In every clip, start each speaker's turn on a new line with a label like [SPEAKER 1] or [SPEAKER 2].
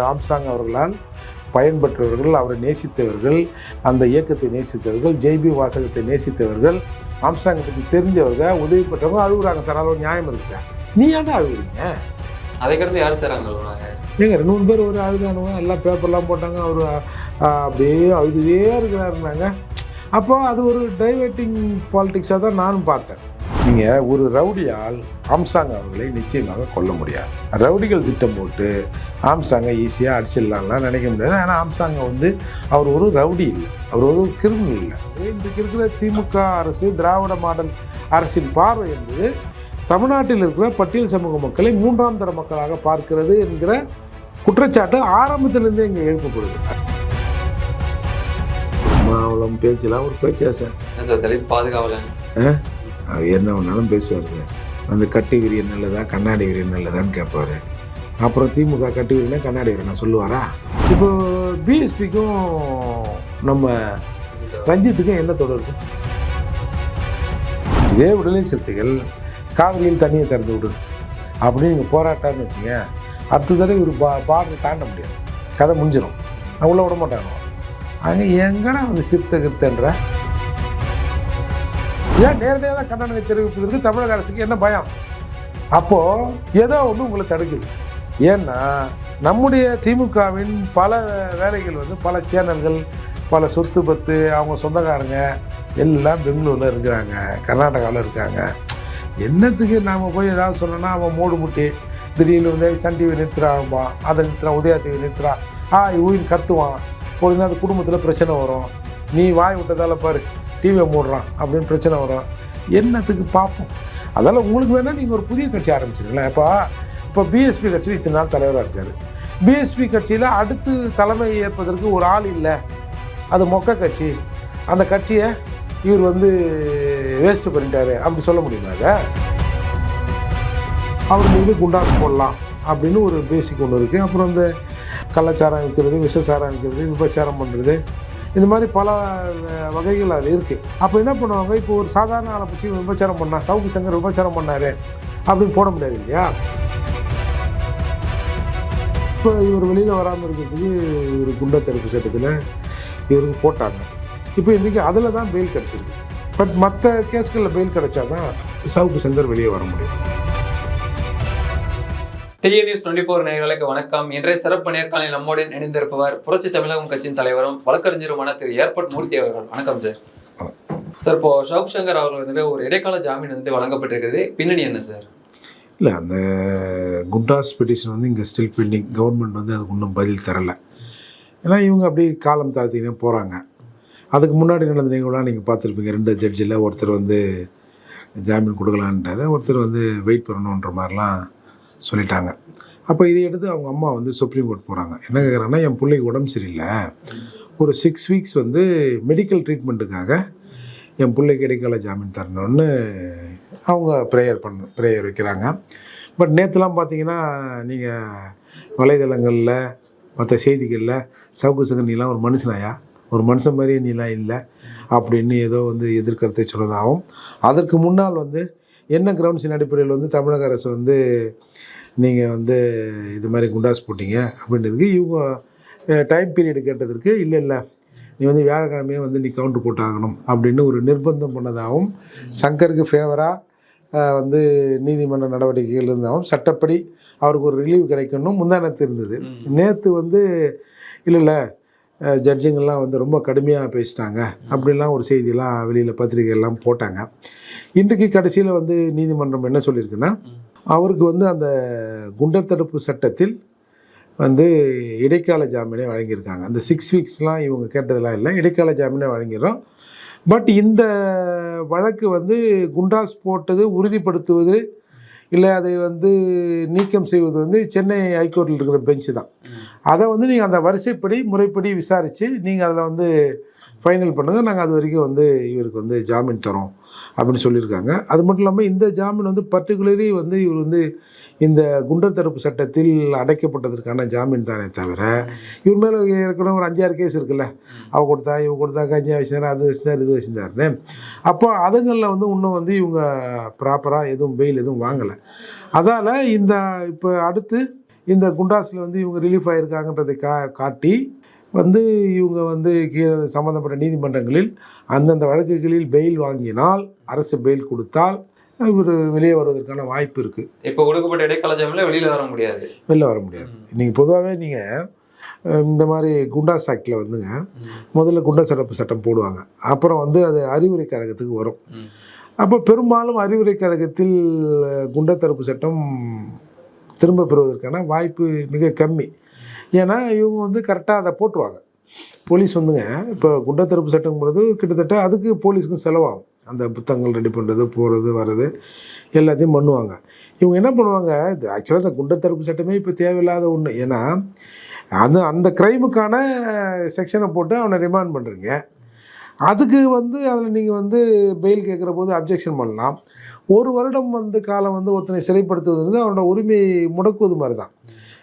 [SPEAKER 1] Armstrong அவர்களால் பயன்பெற்றவர்கள், அவரை நேசித்தவர்கள், அந்த இயக்கத்தை நேசித்தவர்கள், ஜெய்பி வாசகத்தை நேசித்தவர்கள், ஆம்ஸ்ட்ராங்கை பற்றி தெரிஞ்சவர்கள், உதவி பெற்றவங்க அழுகுறாங்க சார். அதில் ஒரு நியாயம் இருக்கு சார். நீ ஏன்டா அழுகுறீங்க?
[SPEAKER 2] அதை கடந்து யார் சார் அங்கே அழுகுறாங்க?
[SPEAKER 1] ஏங்க 2-3 பேர் ஒரு அழுதானுங்க, எல்லாம் பேப்பர்லாம் போட்டாங்க, அவர் அப்படியே அழுதுவே இருக்கிறாருனாங்க. அப்போ அது ஒரு டைவர்ட்டிங் பாலிடிக்ஸாக தான் நானும் பார்த்தேன். நீங்கள் ஒரு ரவுடியால் ஆம்ஸ்ட்ராங் அவர்களை நிச்சயமாக கொல்ல முடியாது. ரவுடிகள் திட்டம் போட்டு ஆம்ஸ்ட்ராங்கை ஈஸியாக அடிச்சிடலாம்லாம் நினைக்க முடியாது. ஆனால் ஆம்ஸ்ட்ராங்கை அவர் ஒரு ரவுடி இல்லை, அவர் ஒரு கிரிமினல் இல்லை. இன்றைக்கு இருக்கிற திமுக அரசு, திராவிட மாடல் அரசின் பார்வை என்பது தமிழ்நாட்டில் இருக்கிற பட்டியல் சமூக மக்களை 3ஆம் தர மக்களாக பார்க்கிறது என்கிற குற்றச்சாட்டு ஆரம்பத்திலிருந்தே இங்கே எழுப்பப்படுது. மாவளம் பேச்செல்லாம் ஒரு பேச்சா சார்?
[SPEAKER 2] தலித் பாதுகாவலன்
[SPEAKER 1] என்ன ஒன்றாலும் பேசுவாருங்க. அந்த கட்டி விரியன் நல்லதா, கண்ணாடி விரியன் நல்லதான்னு கேட்பாரு. அப்புறம் திமுக கட்டி விரியனா கண்ணாடி விரியனா சொல்லுவாரா? இப்போ பிஎஸ்பிக்கும் நம்ம ரஞ்சித்துக்கும் என்ன தொடர்பு? இதே விடுதலை சிறுத்தைகள் காவிரியில் தண்ணியை திறந்து விடு அப்படின்னு நீங்கள் போராட்டான்னு வச்சுங்க, அடுத்த தடவை ஒரு பார்டர் தாண்ட முடியாது, கதை முடிஞ்சிடும், உள்ள விட மாட்டாங்க. அங்கே எங்கன்னா வந்து சிறுத்தை கிருத்தன்ற ஏன் நேரடியாக கண்டனத்தை தெரிவிப்பதற்கு தமிழக அரசுக்கு என்ன பயம்? அப்போது ஏதோ ஒன்று உங்களை தடுக்குது. ஏன்னா நம்முடைய திமுகவின் பல வேலைகள் பல சேனல்கள், பல சொத்து பத்து, அவங்க சொந்தக்காரங்க எல்லாம் பெங்களூரில் இருக்கிறாங்க, கர்நாடகாவில் இருக்காங்க. என்னத்துக்கு நாம் போய் ஏதாவது சொன்னோன்னா அவன் மூடு முட்டி திடீர்னு சன் டிவி நிறுத்துறான்பா, அதை நிறுத்துறான், உதயா டிவி நிறுத்துறான், இவன் கத்துவான். ஒரு நாள் குடும்பத்தில் பிரச்சனை வரும், நீ வாய் விட்டதால் பாரு டிவியை மூடுறான் அப்படின்னு பிரச்சனை வரும். என்னத்துக்கு பார்ப்போம். அதனால் உங்களுக்கு வேணால் நீங்கள் ஒரு புதிய கட்சி ஆரம்பிச்சிருங்களேன். இப்போ பிஎஸ்பி கட்சியில் இத்தனை நாள் தலைவராக இருக்கார். பிஎஸ்பி கட்சியில் அடுத்து தலைமை ஏற்பதற்கு ஒரு ஆள் இல்லை, அது மொக்க கட்சி, அந்த கட்சியை இவர் வேஸ்ட்டு பண்ணிட்டாரு அப்படி சொல்ல முடியுமா? அதை அவர் மீது குண்டாசு போடலாம் அப்படின்னு ஒரு பேசிக் ஒன்று இருக்குது. அப்புறம் இந்த கள்ளச்சாரம் விற்கிறது, விஷசாரம் விற்கிறது, விபச்சாரம் பண்ணுறது, இந்த மாதிரி பல வகைகள் அது இருக்குது. அப்போ என்ன பண்ணுவாங்க, இப்போ ஒரு சாதாரண ஆளை பற்றி விபச்சாரம் பண்ணால், சவுக்கு சங்கர் விபச்சாரம் பண்ணார் அப்படின்னு போட முடியாது இல்லையா? இப்போ இவர் வெளியில் வராமல் இருக்கிறதுக்கு இவர் குண்ட தடுப்பு சட்டத்தில் இவருக்கு போட்டாங்க. இப்போ இன்றைக்கி அதில் தான் பெயில் கிடச்சிருக்கு. பட் மற்ற கேஸ்களில் பெயில் கிடச்சா தான் சவுக்கு சங்கர் வெளியே வர முடியும்.
[SPEAKER 2] TNNews 24 நேயர்களுக்கு வணக்கம். இன்றைய சிறப்பு நேர்காணலில் நம்முடன் இணைந்திருப்பவர் புரட்சி தமிழகம் கட்சியின் தலைவரும் வழக்கறிஞருமான திரு ஏர்போர்ட் மூர்த்தி அவர்கள். வணக்கம் சார். சார், இப்போ சவுக் சங்கர் அவர்கள் ஒரு இடைக்கால ஜாமீன் வழங்கப்பட்டிருக்கிறது, பின்னணி என்ன சார்?
[SPEAKER 1] இல்லை, அந்த குண்டாஸ் பெட்டிஷன் இங்கே ஸ்டில் பெண்டிங். கவர்மெண்ட் அதுக்கு இன்னும் பதில் தரலை. ஏன்னா இவங்க அப்படி காலம் தாழ்த்திக்கினே போகிறாங்க. அதுக்கு முன்னாடி நடந்த நிகழ்வுலாம் நீங்கள் பார்த்துருப்பீங்க. 2 ஜட்ஜில் ஒருத்தர் ஜாமீன் கொடுக்கலான்ட்டார், ஒருத்தர் வெயிட் பண்ணணுன்ற மாதிரிலாம் சொல்லிட்டாங்க. அப்போ இதை எடுத்து அவங்க அம்மா சுப்ரீம் கோர்ட் போகிறாங்க. என்ன கேட்குறாங்கன்னா, என் பிள்ளைக்கு உடம்பு சரியில்லை, ஒரு 6 வீக்ஸ் மெடிக்கல் ட்ரீட்மெண்ட்டுக்காக என் பிள்ளைக்கு இடைக்கால ஜாமீன் தரணும்னு அவங்க ப்ரேயர் வைக்கிறாங்க. பட் நேற்றுலாம் பார்த்தீங்கன்னா நீங்கள் வலைதளங்களில் மற்ற செய்திகளில் சவுக்கு சங்கர் நீலாம் ஒரு மனுஷனாயா, ஒரு மனுஷன் மாதிரியே நீலாம் இல்லை அப்படின்னு ஏதோ எதிர்கருத்தை சொன்னதாகவும், அதற்கு முன்னால் என்ன கிரவுண்ட்ஸின் அடிப்படையில் தமிழக அரசு நீங்கள் இது மாதிரி குண்டாஸ் போட்டிங்க அப்படின்றதுக்கு இவங்க டைம் பீரியடு கேட்டதற்கு இல்லை நீ வியாழக்கிழமையே நீ கவுண்டர் போட்டாகணும் அப்படின்னு ஒரு நிர்பந்தம் பண்ணதாகவும், சங்கருக்கு ஃபேவராக நீதிமன்ற நடவடிக்கைகள் இருந்தாலும் சட்டப்படி அவருக்கு ஒரு ரிலீவ் கிடைக்கணும் முந்தானத்து இருந்தது. நேற்று இல்லை ஜட்ஜுங்கள்லாம் ரொம்ப கடுமையாக பேசிட்டாங்க அப்படிலாம் ஒரு செய்தியெல்லாம் வெளியில் பத்திரிகையெல்லாம் போட்டாங்க. இன்றைக்கு கடைசியில் நீதிமன்றம் என்ன சொல்லியிருக்குன்னா, அவருக்கு அந்த குண்டர் தடுப்பு சட்டத்தில் இடைக்கால ஜாமீனை வழங்கியிருக்காங்க. அந்த 6 வீக்ஸ்லாம் இவங்க கேட்டதெல்லாம் இல்லை, இடைக்கால ஜாமீனை வழங்கிடுறோம். பட் இந்த வழக்கு குண்டாஸ் போட்டது உறுதிப்படுத்துவது இல்லை அதை நீக்கம் செய்வது சென்னை ஹைகோர்ட்டில் இருக்கிற பெஞ்சு தான். அதை நீங்கள் அந்த வரிசைப்படி முறைப்படி விசாரித்து நீங்கள் அதில் ஃபைனல் பண்ணுங்கள், நாங்கள் அது வரைக்கும் இவருக்கு ஜாமீன் தரோம் அப்படின்னு சொல்லியிருக்காங்க. அது மட்டும் இல்லாமல் இந்த ஜாமீன் பர்டிகுலரி இவர் இந்த குண்டர் தடுப்பு சட்டத்தில் அடைக்கப்பட்டதற்கான ஜாமீன் தானே தவிர, இவர் மேலே ஏற்கனவே ஒரு 5-6 கேஸ் இருக்குல்ல, அவ கொடுத்தா இவ கொடுத்தா, கஞ்சா வச்சுருந்தார், அது வச்சுருந்தார், இது வச்சுருந்தாருன்னு. அப்போ அதுங்களில் இன்னும் இவங்க ப்ராப்பராக எதுவும் பெயில் எதுவும் வாங்கலை. அதால் இப்போ அடுத்து இந்த குண்டாஸில் வந்து இவங்க ரிலீஃப் ஆகியிருக்காங்கன்றதை காட்டி வந்து இவங்க வந்து சம்மந்தப்பட்ட நீதிமன்றங்களில் அந்தந்த வழக்குகளில் பெயில் வாங்கினால், அரசு பெயில் கொடுத்தால் இவர் வெளியே வருவதற்கான வாய்ப்பு இருக்குது.
[SPEAKER 2] இப்போ கொடுக்கப்பட்ட இடைக்கால ஜாமீனில் வெளியில் வர முடியாது.
[SPEAKER 1] வெளில வர முடியாது. நீங்கள் பொதுவாகவே நீங்கள் இந்த மாதிரி குண்டாஸ் ஆக்டில் வந்துங்க முதல்ல குண்டர் தடுப்பு சட்டம் போடுவாங்க. அப்புறம் வந்து அது அறிவுரை கழகத்துக்கு வரும். அப்போ பெரும்பாலும் அறிவுரை கழகத்தில் குண்டர் தடுப்பு சட்டம் திரும்ப பெறுவதற்கான வாய்ப்பு மிக கம்மி. ஏன்னா இவங்க வந்து கரெக்டாக அதை போட்டுருவாங்க. போலீஸ் வந்துங்க இப்போ குண்டர் தடுப்பு சட்டங்கிறது கிட்டத்தட்ட அதுக்கு போலீஸுக்கும் செலவாகும். அந்த புத்தகங்கள் ரெடி பண்ணுறது, போகிறது, வர்றது எல்லாத்தையும் பண்ணுவாங்க. இவங்க என்ன பண்ணுவாங்க, இது ஆக்சுவலாக இந்த குண்டர் தடுப்பு சட்டமே இப்போ தேவையில்லாத ஒன்று. ஏன்னா அந்த க்ரைமுக்கான செக்ஷனை போட்டு அவனை ரிமாண்ட் பண்ணுறீங்க. அதுக்கு வந்து அதில் நீங்கள் வந்து பெயில் கேட்குற போது அப்ஜெக்ஷன் பண்ணலாம். 1 வருடம் வந்து காலம் வந்து ஒருத்தனை சிறைப்படுத்துவது அவனோட உரிமையை முடக்குவது மாதிரி தான்.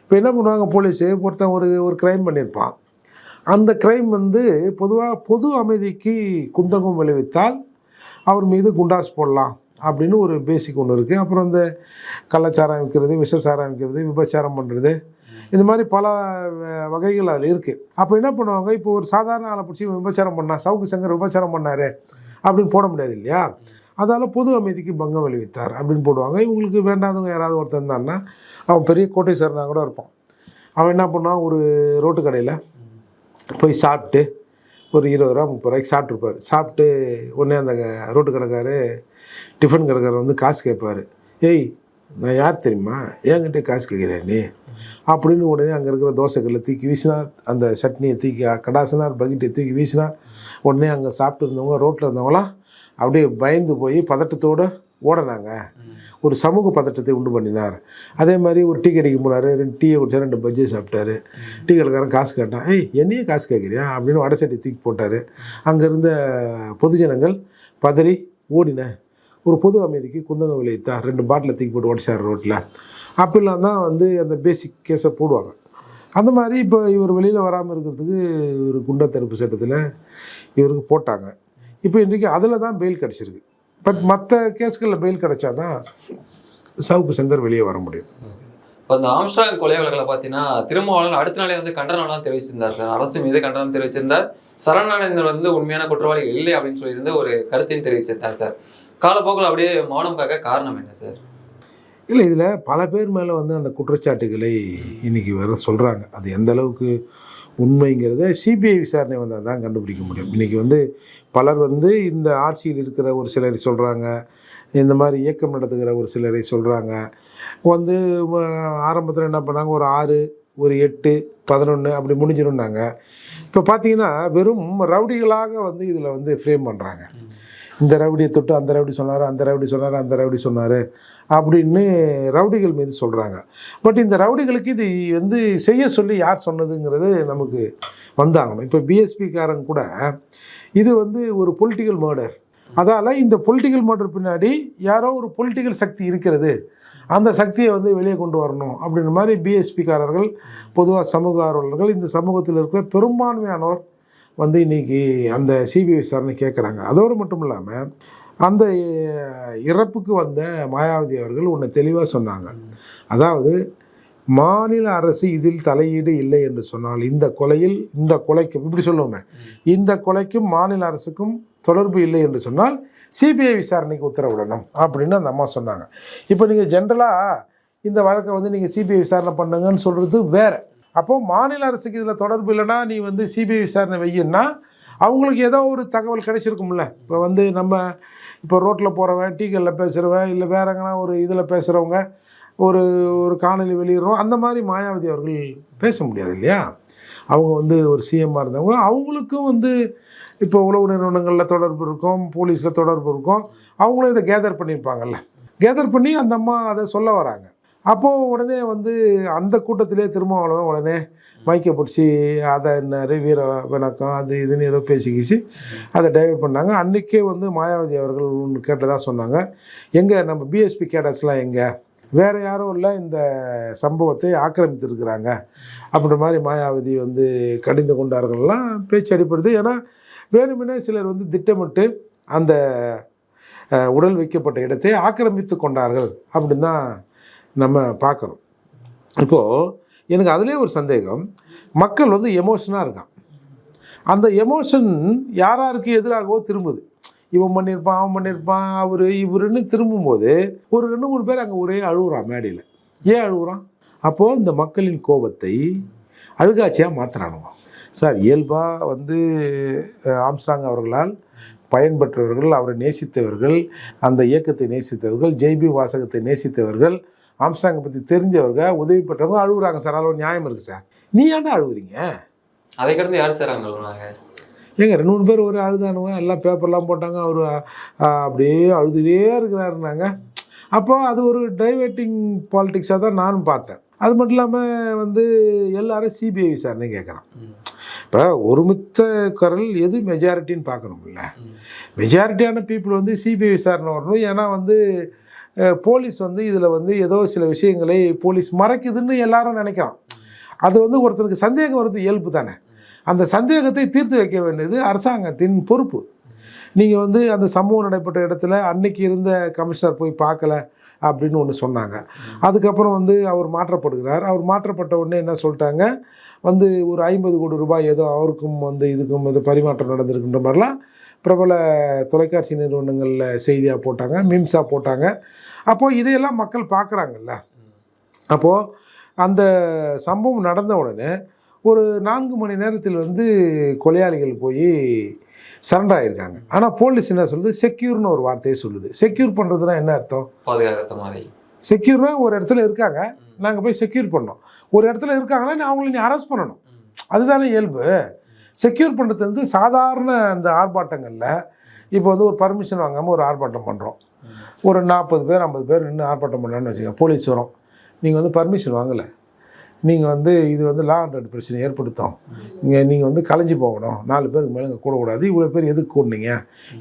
[SPEAKER 1] இப்போ என்ன பண்ணுவாங்க போலீஸு, ஒருத்தன் ஒரு க்ரைம் பண்ணியிருப்பான். அந்த க்ரைம் வந்து பொதுவாக பொது அமைதிக்கு குந்தகம் விளைவித்தால் அவர் மீது குண்டாஸ் போடலாம் அப்படின்னு ஒரு பேசிக் ஒன்று இருக்குது. அப்புறம் இந்த கள்ளச்சாரம் விற்கிறது, விஷச்சாரம் விற்கிறது, விபச்சாரம் பண்ணுறது, இந்த மாதிரி பல வகைகள் அதில் இருக்குது. அப்போ என்ன பண்ணுவாங்க, இப்போ ஒரு சாதாரண ஆளை பிடிச்சி விபச்சாரம் பண்ணால், சவுக்கு சங்கர் விபச்சாரம் பண்ணார் அப்படின்னு போட முடியாது இல்லையா. அதால் பொது அமைதிக்கு பங்கம் விளைவித்தார் அப்படின்னு போடுவாங்க. இவங்களுக்கு வேண்டாதவங்க யாராவது ஒருத்தர் இருந்தான்னா, அவன் பெரிய கோட்டீஸ்வரனாக கூட இருப்பான். அவன் என்ன பண்ணான், ஒரு ரோட்டு கடையில் போய் சாப்பிட்டு ஒரு 20 ரூபா 30 ரூபாய்க்கு சாப்பிட்ருப்பார். சாப்பிட்டு உடனே அந்த ரோட்டு கடைக்காரு, டிஃபன் கடைக்காரர் வந்து காசு கேட்பார். ஏய், நான் யார் தெரியுமா, என்கிட்டே காசு கேட்குறேன் நீ அப்படின்னு உடனே அங்கே இருக்கிற தோசைக்கல்லை தூக்கி வீசினார், அந்த சட்னியை தூக்கி கடாசினார், பக்கெட்டை தூக்கி வீசினார். உடனே அங்கே சாப்பிட்டு இருந்தவங்க, ரோட்டில் இருந்தவங்களாம் அப்படியே பயந்து போய் பதட்டத்தோடு ஓடனாங்க. ஒரு சமூக பதட்டத்தை உண்டு பண்ணினார். அதே மாதிரி ஒரு டீ கடைக்கு போனார், 2 டீயை குடிச்சார், 2 பஜ்ஜி சாப்பிட்டாரு. டீ கடைக்காரன் காசு கேட்டான். ஏய், என்னையே காசு கேட்குறியா அப்படின்னு வடை சட்டி தூக்கி போட்டார். அங்கே இருந்த பொதுஜனங்கள் பதறி ஓடின. ஒரு பொது அமைதிக்கு குந்தகம் விளைவித்தார். 2 பாட்டிலை தூக்கி போட்டு உடச்சார் ரோட்டில். அப்படிலாம் தான் வந்து அந்த பேசிக் கேஸை போடுவாங்க. அந்த மாதிரி இப்போ இவர் வெளியில் வராமல் இருக்கிறதுக்கு ஒரு குண்டர் தடுப்பு சட்டத்தில் இவருக்கு போட்டாங்க. இப்போ இன்றைக்கி அதில் தான் பெயில் கிடச்சிருக்கு. பட் மற்ற கேஸ்களில் பெயில் கிடைச்சா தான் சவுக்கு சங்கர் வெளியே வர முடியும்.
[SPEAKER 2] இப்போ இந்த ஆம்ஸ்ட்ராங் கொலை வழக்கில் பார்த்தீங்கன்னா திருமாவளவன் அடுத்த நாளே வந்து கண்டனம்லாம் தெரிவிச்சிருந்தார் சார். அரசு மீது கண்டனம் தெரிவிச்சிருந்தார். சரணானந்தர் வந்து உண்மையான குற்றவாளி இல்லை அப்படின்னு சொல்லியிருந்து ஒரு கருத்தையும் தெரிவிச்சிருந்தார் சார். காலப்போக்கில் அப்படியே மௌனம் காக்க காரணம் என்ன சார்?
[SPEAKER 1] இல்லை, இதில் பல பேர் மேலே வந்து அந்த குற்றச்சாட்டுகளை இன்றைக்கி வர சொல்கிறாங்க. அது எந்த அளவுக்கு உண்மைங்கிறத சிபிஐ விசாரணை வந்தால் தான் கண்டுபிடிக்க முடியும். இன்றைக்கி வந்து பலர் வந்து இந்த ஆட்சியில் இருக்கிற ஒரு சிலரை சொல்கிறாங்க, இந்த மாதிரி இயக்கம் நடத்துகிற ஒரு சிலரை சொல்கிறாங்க. வந்து ஆரம்பத்தில் என்ன பண்ணாங்க, ஒரு 6, ஒரு 8, 11 அப்படி முடிஞ்சிடும்னாங்க. இப்போ பார்த்தீங்கன்னா வெறும் ரவுடிகளாக வந்து இதில் வந்து ஃப்ரேம் பண்ணுறாங்க. இந்த ரவுடியை தொட்டு அந்த ரவுடி சொன்னார், அந்த ரவுடி சொன்னார், அந்த ரவுடி சொன்னார் அப்படின்னு ரவுடிகள் மீது சொல்கிறாங்க. பட் இந்த ரவுடிகளுக்கு இது வந்து செய்ய சொல்லி யார் சொன்னதுங்கிறது நமக்கு வந்தாகணும். இப்போ பிஎஸ்பிக்காரங்க கூட இது வந்து ஒரு பொலிட்டிக்கல் மர்டர், அதால் இந்த பொலிட்டிக்கல் மர்டர் பின்னாடி யாரோ ஒரு பொலிட்டிக்கல் சக்தி இருக்கிறது, அந்த சக்தியை வந்து வெளியே கொண்டு வரணும் அப்படின்ற மாதிரி பிஎஸ்பிக்காரர்கள், பொதுவாக சமூக ஆர்வலர்கள், இந்த சமூகத்தில் இருக்கிற பெரும்பான்மையானோர் வந்து இன்றைக்கி அந்த சிபிஐ விசாரணை கேட்குறாங்க. அதோடு மட்டும் இல்லாமல் அந்த இறப்புக்கு வந்த மாயாவதி அவர்கள் ஒன்று தெளிவாக சொன்னாங்க. அதாவது மாநில அரசு இதில் தலையீடு இல்லை என்று சொன்னால் இந்த கொலைக்கும் இப்படி சொல்லுவோமே, இந்த கொலைக்கும் மாநில அரசுக்கும் தொடர்பு இல்லை என்று சொன்னால் சிபிஐ விசாரணைக்கு உத்தரவிடணும் அப்படின்னு அந்த அம்மா சொன்னாங்க. இப்போ நீங்கள் ஜென்ரலாக இந்த வழக்கை வந்து நீங்கள் சிபிஐ விசாரணை பண்ணுங்கன்னு சொல்கிறது வேறு. அப்போது மாநில அரசுக்கு இதில் தொடர்பு இல்லைன்னா நீ வந்து சிபிஐ விசாரணை வையின்னா அவங்களுக்கு ஏதோ ஒரு தகவல் கிடைச்சிருக்கும்ல. இப்போ வந்து நம்ம இப்போ ரோட்டில் போகிறவன், டீக்கல்ல பேசுகிறவன், இல்லை வேற எங்கன்னா ஒரு இதில் பேசுகிறவங்க ஒரு காணொலி வெளியிடுறோம், அந்த மாதிரி மாயாவதி அவர்கள் பேச முடியாது இல்லையா. அவங்க வந்து ஒரு சிஎம்மாக இருந்தவங்க, அவங்களுக்கும் வந்து இப்போ உளவு நிறுவனங்களில் தொடர்பு இருக்கும், போலீஸில் தொடர்பு இருக்கும், அவங்களும் இதை கேதர் பண்ணியிருப்பாங்கல்ல. கேதர் பண்ணி அந்த அம்மா அதை சொல்ல வராங்க. அப்போது உடனே வந்து அந்த கூட்டத்திலே திருமாவளவன் உடனே மைக்கை பிடிச்சி அதை என்னாரு வீர வணக்கம் அது இதுன்னு ஏதோ பேசிக்கிச்சு அதை டைவர்ட் பண்ணாங்க. அன்றைக்கே வந்து மாயாவதி அவர்கள் ஒன்று கேட்டதாக சொன்னாங்க, எங்கே நம்ம பிஎஸ்பி கேடர்ஸ்லாம் எங்கே, வேறு யாரும் இல்லை இந்த சம்பவத்தை ஆக்கிரமித்திருக்கிறாங்க அப்படின்ற மாதிரி மாயாவதி வந்து கடிந்து கொண்டார்கள்லாம் பேச்சு அடிப்படுது. ஏன்னா வேணுமெனே சிலர் வந்து திட்டமிட்டு அந்த உடல் வைக்கப்பட்ட இடத்தை ஆக்கிரமித்து கொண்டார்கள் அப்படின்னு தான் நம்ம பார்க்குறோம். இப்போது எனக்கு அதிலே ஒரு சந்தேகம், மக்கள் வந்து எமோஷனாக இருக்கான். அந்த எமோஷன் யாராருக்கு எதிராகவோ திரும்புது. இவன் பண்ணியிருப்பான், அவன் பண்ணியிருப்பான், இவருன்னு திரும்பும்போது ஒரு 2-3 பேர் அங்கே ஒரே அழுகுறான் மேடையில். ஏன் அழுகுறான்? அப்போது இந்த மக்களின் கோபத்தை அழுகாட்சியாக மாற்றுறானுங்க. சார், இயல்பாக வந்து ஆம்ஸ்ட்ராங் அவர்களால் பயன்பெற்றவர்கள், அவரை நேசித்தவர்கள், அந்த இயக்கத்தை நேசித்தவர்கள், ஜெய்பி வாசகத்தை நேசித்தவர்கள், ஆம்ஸ்ட்ராங்கை பற்றி தெரிஞ்சவர்கள், உதவி பெற்றவங்க அழுகுறாங்க சார். அதில் ஒரு நியாயம் இருக்குது சார். நீ ஏன்டா அழுகுறீங்க?
[SPEAKER 2] அதை கடந்து யார் சார் அங்கே அழுகுறாங்க?
[SPEAKER 1] ஏங்க 2-3 பேர் ஒரு அழுதானுங்க, எல்லாம் பேப்பர்லாம் போட்டாங்க, அவர் அப்படியே அழுதுகிட்டே இருக்கிறாருனாங்க. அப்போ அது ஒரு டைவர்ட்டிங் பாலிட்டிக்ஸாக தான் நானும் பார்த்தேன். அது மட்டும் இல்லாமல் வந்து எல்லாரும் சிபிஐ விசாரணை கேட்குறான். இப்போ ஒருமித்த குரல் எது மெஜாரிட்டின்னு பார்க்கணும்ல. மெஜாரிட்டியான பீப்புள் வந்து சிபிஐ விசாரணை வரணும். ஏன்னா வந்து போலீஸ் வந்து இதில் வந்து ஏதோ சில விஷயங்களை போலீஸ் மறைக்குதுன்னு எல்லாரும் நினைக்கிறான். அது வந்து ஒருத்தருக்கு சந்தேகம் வருது, இயல்பு தானே. அந்த சந்தேகத்தை தீர்த்து வைக்க வேண்டியது அரசாங்கத்தின் பொறுப்பு. நீங்கள் வந்து அந்த சம்பவம் நடைபெற்ற இடத்துல அன்னைக்கு இருந்த கமிஷனர் போய் பார்க்கல அப்படின்னு ஒன்று சொன்னாங்க. அதுக்கப்புறம் வந்து அவர் மாற்றப்படுகிறார். அவர் மாற்றப்பட்ட உடனே என்ன சொல்லிட்டாங்க, வந்து ஒரு 50 கோடி ரூபாய் ஏதோ அவருக்கும் வந்து இதுக்கும் ஏதோ பரிமாற்றம் நடந்திருக்குன்ற மாதிரிலாம் பிரபல தொலைக்காட்சி நிறுவனங்களில் செய்தியாக போட்டாங்க, மீம்ஸாக போட்டாங்க. அப்போது இதையெல்லாம் மக்கள் பார்க்குறாங்கல்ல. அப்போது அந்த சம்பவம் நடந்த உடனே ஒரு 4 மணி நேரத்தில் வந்து கொலையாளிகள் போய் சரண்டர் ஆகியிருக்காங்க. ஆனால் போலீஸ் என்ன சொல்லுது, செக்யூர்னு ஒரு வார்த்தையை சொல்லுது. செக்யூர் பண்ணுறதுனா என்ன அர்த்தம்?
[SPEAKER 2] பாதுகாத்த மாதிரி.
[SPEAKER 1] செக்யூர்னா ஒரு இடத்துல இருக்காங்க, நாங்கள் போய் செக்யூர் பண்ணோம். ஒரு இடத்துல இருக்காங்கன்னா அவங்கள நீ அரெஸ்ட் பண்ணணும், அதுதானே இயல்பு. செக்யூர் பண்ணுறது வந்து சாதாரண அந்த ஆர்ப்பாட்டங்களில் இப்போ வந்து ஒரு பர்மிஷன் வாங்காமல் ஒரு ஆர்ப்பாட்டம் பண்ணுறோம். ஒரு 40 பேர் 50 பேர் நின்று ஆர்ப்பாட்டம் பண்ணான்னு வச்சுக்கோங்க. போலீஸ் வரும், நீங்கள் வந்து பர்மிஷன் வாங்கலை, நீங்கள் வந்து இது வந்து லா அண்ட் ஆர்டர் பிரச்சனை ஏற்படுத்தும், நீங்கள் வந்து கலைஞ்சி போகணும், 4 பேருக்கு மேலே இங்கே கூடக்கூடாது, இவ்வளோ பேர் எதுக்கு கூடனீங்க,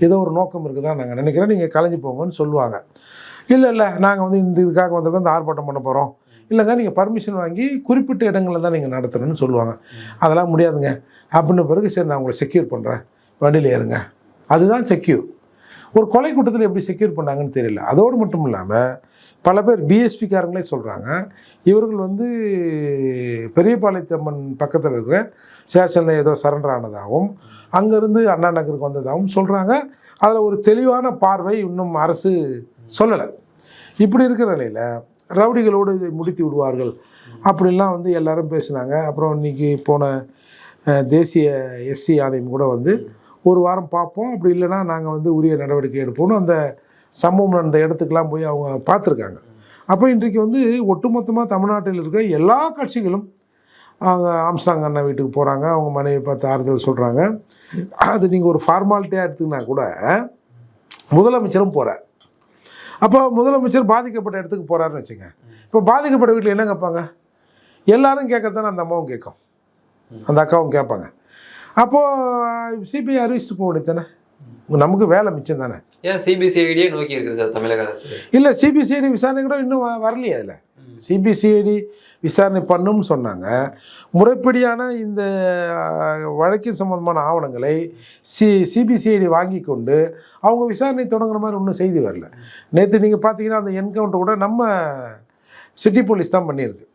[SPEAKER 1] ஏதோ ஒரு நோக்கம் இருக்குதான் நாங்கள் நினைக்கிறேன், நீங்கள் கலைஞ்சி போங்கன்னு சொல்லுவாங்க. இல்லை நாங்கள் வந்து இந்த இதுக்காக வந்திருக்கோம், இந்த ஆர்ப்பாட்டம் பண்ண போகிறோம், இல்லைங்க நீங்கள் பர்மிஷன் வாங்கி குறிப்பிட்ட இடங்களில் தான் நீங்கள் நடத்தணும்னு சொல்லுவாங்க. அதெல்லாம் முடியாதுங்க அப்படின்னு பிறகு சரி நான் உங்களை செக்யூர் பண்ணுறேன், வண்டியில் ஏறுங்க. அதுதான் செக்யூர். ஒரு கொலை கூட்டத்தில் எப்படி செக்யூர் பண்ணாங்கன்னு தெரியல. அதோடு மட்டும் இல்லாமல் பல பேர் பிஎஸ்பிக்காரங்களே சொல்கிறாங்க, இவர்கள் வந்து பெரியபாளையத்தம்மன் பக்கத்தில் இருக்கிற ஸ்டேஷனில் ஏதோ சரண்டர் ஆனதாகவும் அங்கேருந்து அண்ணா நகருக்கு வந்ததாகவும் சொல்கிறாங்க. அதில் ஒரு தெளிவான பார்வை இன்னும் அரசு சொல்லலை. இப்படி இருக்கிற நிலையில் ரவுடிகளோடு இதை முடித்து விடுவார்கள் அப்படின்லாம் வந்து எல்லாரும் பேசுனாங்க. அப்புறம் இன்றைக்கி போன தேசிய எஸ்சி ஆணையம் கூட வந்து ஒரு வாரம் பார்ப்போம், அப்படி இல்லைன்னா நாங்கள் வந்து உரிய நடவடிக்கை எடுப்போம்னு அந்த சம்பவம் நடந்த இடத்துக்கெல்லாம் போய் அவங்க பார்த்துருக்காங்க. அப்போ இன்றைக்கு வந்து ஒட்டுமொத்தமாக தமிழ்நாட்டில் இருக்க எல்லா கட்சிகளும் அவங்க ஆம்ஸ்ட்ராங் அண்ணா வீட்டுக்கு போகிறாங்க, அவங்க மனைவி பார்த்து ஆறுதல் சொல்கிறாங்க. அது நீங்கள் ஒரு ஃபார்மாலிட்டியாக எடுத்துக்கினா கூட முதலமைச்சரும் போகிறார். அப்போ முதலமைச்சர் பாதிக்கப்பட்ட இடத்துக்கு போகிறாருன்னு வச்சுங்க. இப்போ பாதிக்கப்பட்ட வீட்டில் என்ன கேட்பாங்க? எல்லாரும் கேட்கறதானே அந்த அம்மாவும் கேட்கும், அந்த அக்காவும் கேட்பாங்க. அப்போது சிபிஐ அறிவிச்சுட்டு போக வேண்டியது தானே, நமக்கு வேலை மிச்சம் தானே.
[SPEAKER 2] ஏன் சிபிசிஐடியே நோக்கி இருக்குது சார் தமிழக அரசு? இல்லை,
[SPEAKER 1] சிபிசிஐடி விசாரணை கூட இன்னும் வரலையே. அதில் சிபிசிஐடி விசாரணை பண்ணும்னு சொன்னாங்க. முறைப்படியான இந்த வழக்கின் சம்பந்தமான ஆவணங்களை சிபிசிஐடி வாங்கி கொண்டு அவங்க விசாரணை தொடங்குற மாதிரி ஒன்றும் செய்தி வரல. நேற்று நீங்கள் பார்த்தீங்கன்னா அந்த என்கவுண்டர் கூட நம்ம சிட்டி போலீஸ் தான் பண்ணியிருக்கு,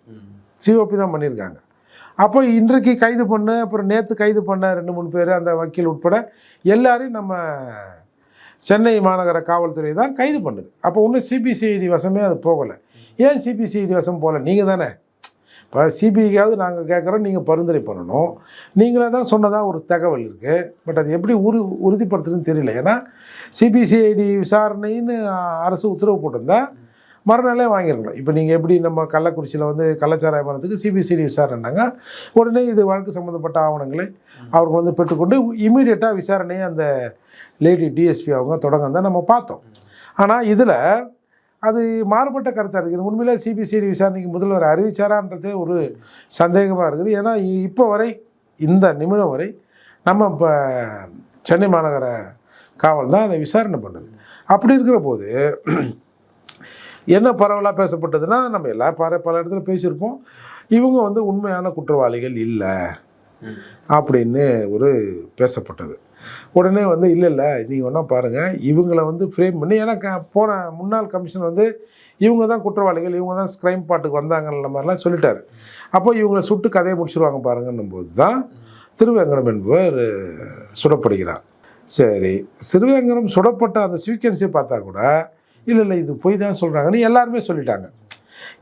[SPEAKER 1] சிஓபி தான் பண்ணியிருக்காங்க. அப்போ இன்றைக்கு கைது பண்ண, அப்புறம் நேற்று கைது பண்ண 2-3 பேர், அந்த வக்கீல் உட்பட எல்லாரையும் நம்ம சென்னை மாநகர காவல்துறை தான் கைது பண்ணுது. அப்போ இன்னும் சிபிசிஐடி வசமே அது போகலை. ஏன் சிபிசிஐடி வசம் போகல? நீங்கள் தானே இப்போ சிபிஐக்காவது நாங்கள் கேட்குறோம், நீங்கள் பரிந்துரை பண்ணணும். நீங்களே தான் சொன்னதாக ஒரு தகவல் இருக்குது. பட் அது எப்படி உறுதிப்படுத்துறதுன்னு தெரியல. ஏன்னா சிபிசிஐடி விசாரணைன்னு அரசு உத்தரவு போட்டிருந்தா மறுநாளே வாங்கியிருக்கணும். இப்போ நீங்கள் எப்படி நம்ம கள்ளக்குறிச்சியில் வந்து கள்ளச்சாராய மரத்துக்கு சிபிசிஐடி விசாரணைனாங்க, உடனே இது வழக்கு சம்மந்தப்பட்ட ஆவணங்களை அவருக்கு வந்து பெற்றுக்கொண்டு இமீடியட்டாக விசாரணையை அந்த லேடி டிஎஸ்பி அவங்க தொடங்க தான் நம்ம பார்த்தோம். ஆனால் இதில் அது மாறுபட்ட கருத்தாக இருக்குது. உண்மையிலே சிபிசிஐடி விசாரணைக்கு முதல்வர் அறிவிச்சாரான்றதே ஒரு சந்தேகமாக இருக்குது. ஏன்னா இப்போ வரை, இந்த நிமிடம் வரை நம்ம இப்போ சென்னை மாநகர காவல் தான் அதை விசாரணை பண்ணுது. அப்படி இருக்கிற போது என்ன பரவலாக பேசப்பட்டதுன்னா, நம்ம பல இடத்துல பேசியிருப்போம், இவங்க வந்து உண்மையான குற்றவாளிகள் இல்லை அப்படின்னு ஒரு பேசப்பட்டது. உடனே வந்து இல்லை நீங்கள் ஒன்றா பாருங்கள், இவங்களை வந்து ஃப்ரேம் பண்ணி, ஏன்னா போன முன்னாள் கமிஷன் வந்து இவங்க தான் குற்றவாளிகள், இவங்க தான் ஸ்க்ரைம் பாட்டுக்கு வந்தாங்கன்ற மாதிரிலாம் சொல்லிட்டாரு. அப்போ இவங்களை சுட்டு கதையை முடிச்சிருவாங்க பாருங்கன்னும் போது தான் திருவேங்கடம் என்பவர் சுடப்படுகிறார். சரி, திருவேங்கடம் சுடப்பட்ட அந்த சீக்வன்ஸை பார்த்தா கூட இல்லை இது போய் தான் சொல்கிறாங்கன்னு எல்லாருமே சொல்லிட்டாங்க.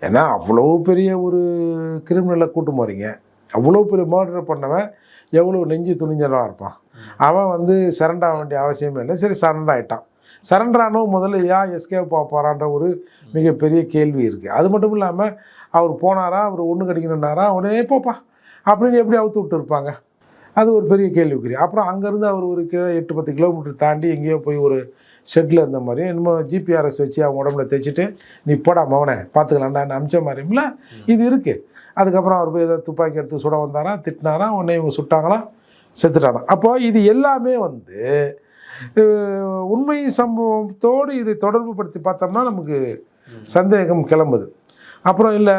[SPEAKER 1] ஏன்னா அவ்வளோ பெரிய ஒரு கிரிமினலை கூட்டு போகிறீங்க, அவ்வளோ பெரிய மர்டர் பண்ணவன் எவ்வளோ நெஞ்சு துணிஞ்சலாக இருப்பான். அவன் வந்து சரண்டர் ஆக வேண்டிய அவசியமே இல்லை. சரி, சரண்டர் ஆகிட்டான். சரண்டர் ஆனவும் முதல்ல ஏன் எஸ்கேப் போகிறான்ற ஒரு மிகப்பெரிய கேள்வி இருக்குது. அது மட்டும் இல்லாமல் அவர் போனாரா, அவர் ஒன்று கிடைக்கணுன்னாரா, உடனே போப்பா அப்படின்னு எப்படி அவுத்து விட்டு இருப்பாங்க? அது ஒரு பெரிய கேள்விக்குரிய. அப்புறம் அங்கேருந்து அவர் ஒரு 8-10 கிலோமீட்டர் தாண்டி எங்கேயோ போய் ஒரு ஷெட்டில் இருந்த மாதிரி இன்னும் ஜிபிஆர்எஸ் வச்சு அவங்க உடம்புல தைச்சிட்டு நீ போடா மவனை பார்த்துக்கலாண்டான்னு அமிச்ச மாதிரில இது இருக்குது. அதுக்கப்புறம் அவர் போய் ஏதோ துப்பாக்கி எடுத்து சுட வந்தாரா, திட்டினாரா, உடனே இவங்க சுட்டாங்களாம், செத்துட்டானா. அப்போ இது எல்லாமே வந்து உண்மை சம்பவத்தோடு இதை தொடர்பு படுத்தி பார்த்தோம்னா நமக்கு சந்தேகம் கிளம்புது. அப்புறம் இல்லை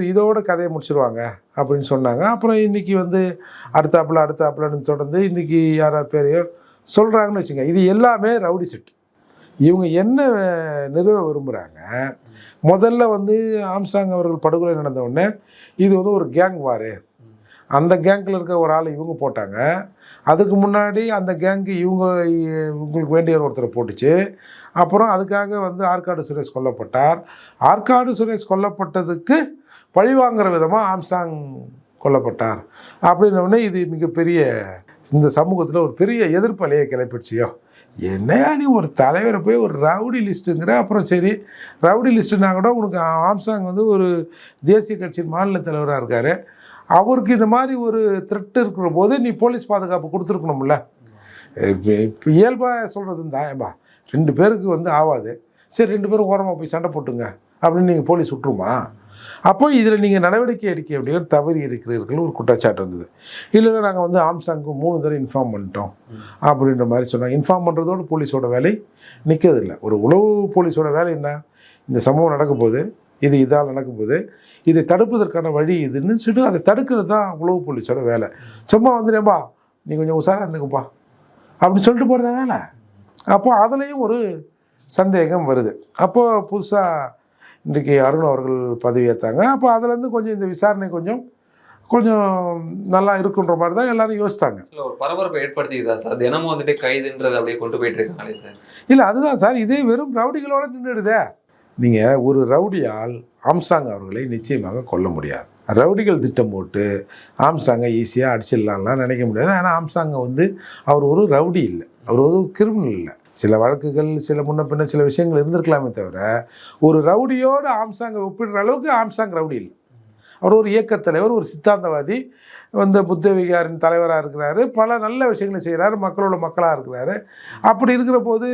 [SPEAKER 1] இதோட கதையை முடிச்சிருவாங்க அப்படின்னு சொன்னாங்க. அப்புறம் இன்றைக்கி வந்து அடுத்தாப்புலன்னு தொடர்ந்து இன்றைக்கி யார் பேரையோ சொல்கிறாங்கன்னு வச்சுங்க. இது எல்லாமே ரவுடி செட். இவங்க என்ன நிறுவ விரும்புகிறாங்க, முதல்ல வந்து ஆம்ஸ்ட்ராங் அவர்கள் படுகொலை நடந்த உடனே இது வந்து ஒரு கேங் வாரு, அந்த கேங்கில் இருக்க ஒரு ஆள் இவங்க போட்டாங்க. அதுக்கு முன்னாடி அந்த கேங்கு இவங்களுக்கு வேண்டிய ஒருத்தரை போட்டுச்சு. அப்புறம் அதுக்காக வந்து ஆற்காடு சுரேஷ் கொல்லப்பட்டார். ஆற்காடு சுரேஷ் கொல்லப்பட்டதுக்கு பழிவாங்கிற விதமாக ஆம்ஸ்ட்ராங் கொல்லப்பட்டார் அப்படின்னோடனே இது மிகப்பெரிய இந்த சமூகத்தில் ஒரு பெரிய எதிர்ப்பலையை கிளப்பிடுச்சியோ. என்னையா நீ ஒரு தலைவரை போய் ஒரு ரவுடி லிஸ்ட்டுங்கிற, அப்புறம் சரி ரவுடி லிஸ்ட்டுனா கூட உனக்கு ஆம்ஸ்ட்ராங் வந்து ஒரு தேசிய கட்சியின் மாநில தலைவராக இருக்கார், அவருக்கு இந்த மாதிரி ஒரு த்ரெட் இருக்கிற போது நீ போலீஸ் பாதுகாப்பு கொடுத்துருக்கணும்ல. இப்போ இயல்பாக சொல்கிறது தான், ஏம்பா 2 பேருக்கு வந்து ஆகாது, சரி 2 பேரும் ஓரமாக போய் சண்டை போட்டுங்க அப்படின்னு நீங்கள் போலீஸ் விட்டுருமா? அப்போ இதில் நீங்கள் நடவடிக்கை எடுக்க வேண்டிய தவறி இருக்கிறீர்கள் ஒரு குற்றச்சாட்டு இருந்தது. இல்லைன்னா நாங்கள் வந்து ஆம்ஸ்ட்ராங்க்கு 3 தடவை இன்ஃபார்ம் பண்ணிட்டோம் அப்படின்ற மாதிரி சொன்னாங்க. இன்ஃபார்ம் பண்ணுறதோடு போலீஸோட வேலை நிற்கிறதில்லை. ஒரு உளவு போலீஸோட வேலை என்ன, இந்த சம்பவம் நடக்கும் போது இதால் நடக்கும் போது இதை தடுப்பதற்கான வழி இதுன்னு சொல்லிட்டு அதை தடுக்கிறது தான் உளவு போலீஸோட வேலை. சும்மா வந்துடும்பா நீ கொஞ்சம் உஷாராக இருந்துக்குப்பா அப்படின்னு சொல்லிட்டு போகிறதா வேலை. அப்போ அதுலேயும் ஒரு சந்தேகம் வருது. அப்போது புதுசாக இன்றைக்கி அருண் அவர்கள் பதவி ஏற்றாங்க. அப்போ அதுலேருந்து கொஞ்சம் இந்த விசாரணை கொஞ்சம் நல்லா இருக்குன்ற மாதிரி தான் எல்லாரும் யோசித்தாங்க.
[SPEAKER 2] இல்லை, ஒரு பரபரப்பை ஏற்படுத்திக்குதா சார்? தினமும் வந்துட்டு கைதுன்றது அப்படியே கொண்டு போயிட்டு இருக்காங்களே சார்.
[SPEAKER 1] இல்லை, அதுதான் சார், இதே வெறும் ரவுடிகளோட நின்றுடுதே. நீங்கள் ஒரு ரவுடியால் ஆம்ஸ்ட்ராங் அவர்களை நிச்சயமாக கொல்ல முடியாது. ரவுடிகள் திட்டம் போட்டு ஆம்ஸ்ட்ராங்கை ஈஸியாக அடிச்சிடலாம்லாம் நினைக்க முடியாது. ஏன்னா ஆம்ஸ்ட்ராங்கை வந்து அவர் ஒரு ரவுடி இல்லை, அவர் ஒரு கிரிமினல் இல்லை. சில வழக்குகள் சில முன்ன பின்ன சில விஷயங்கள் இருந்திருக்கலாமே தவிர ஒரு ரவுடியோடு ஆம்ஸ்ட்ராங்கை ஒப்பிடுற அளவுக்கு ஆம்ஸ்ட்ராங் ரவுடி இல்லை. அவர் ஒரு இயக்கத் தலைவர், ஒரு சித்தாந்தவாதி, வந்து புத்த விகாரின் தலைவராக இருக்கிறாரு, பல நல்ல விஷயங்களை செய்கிறாரு, மக்களோட மக்களாக இருக்கிறாரு. அப்படி இருக்கிற போது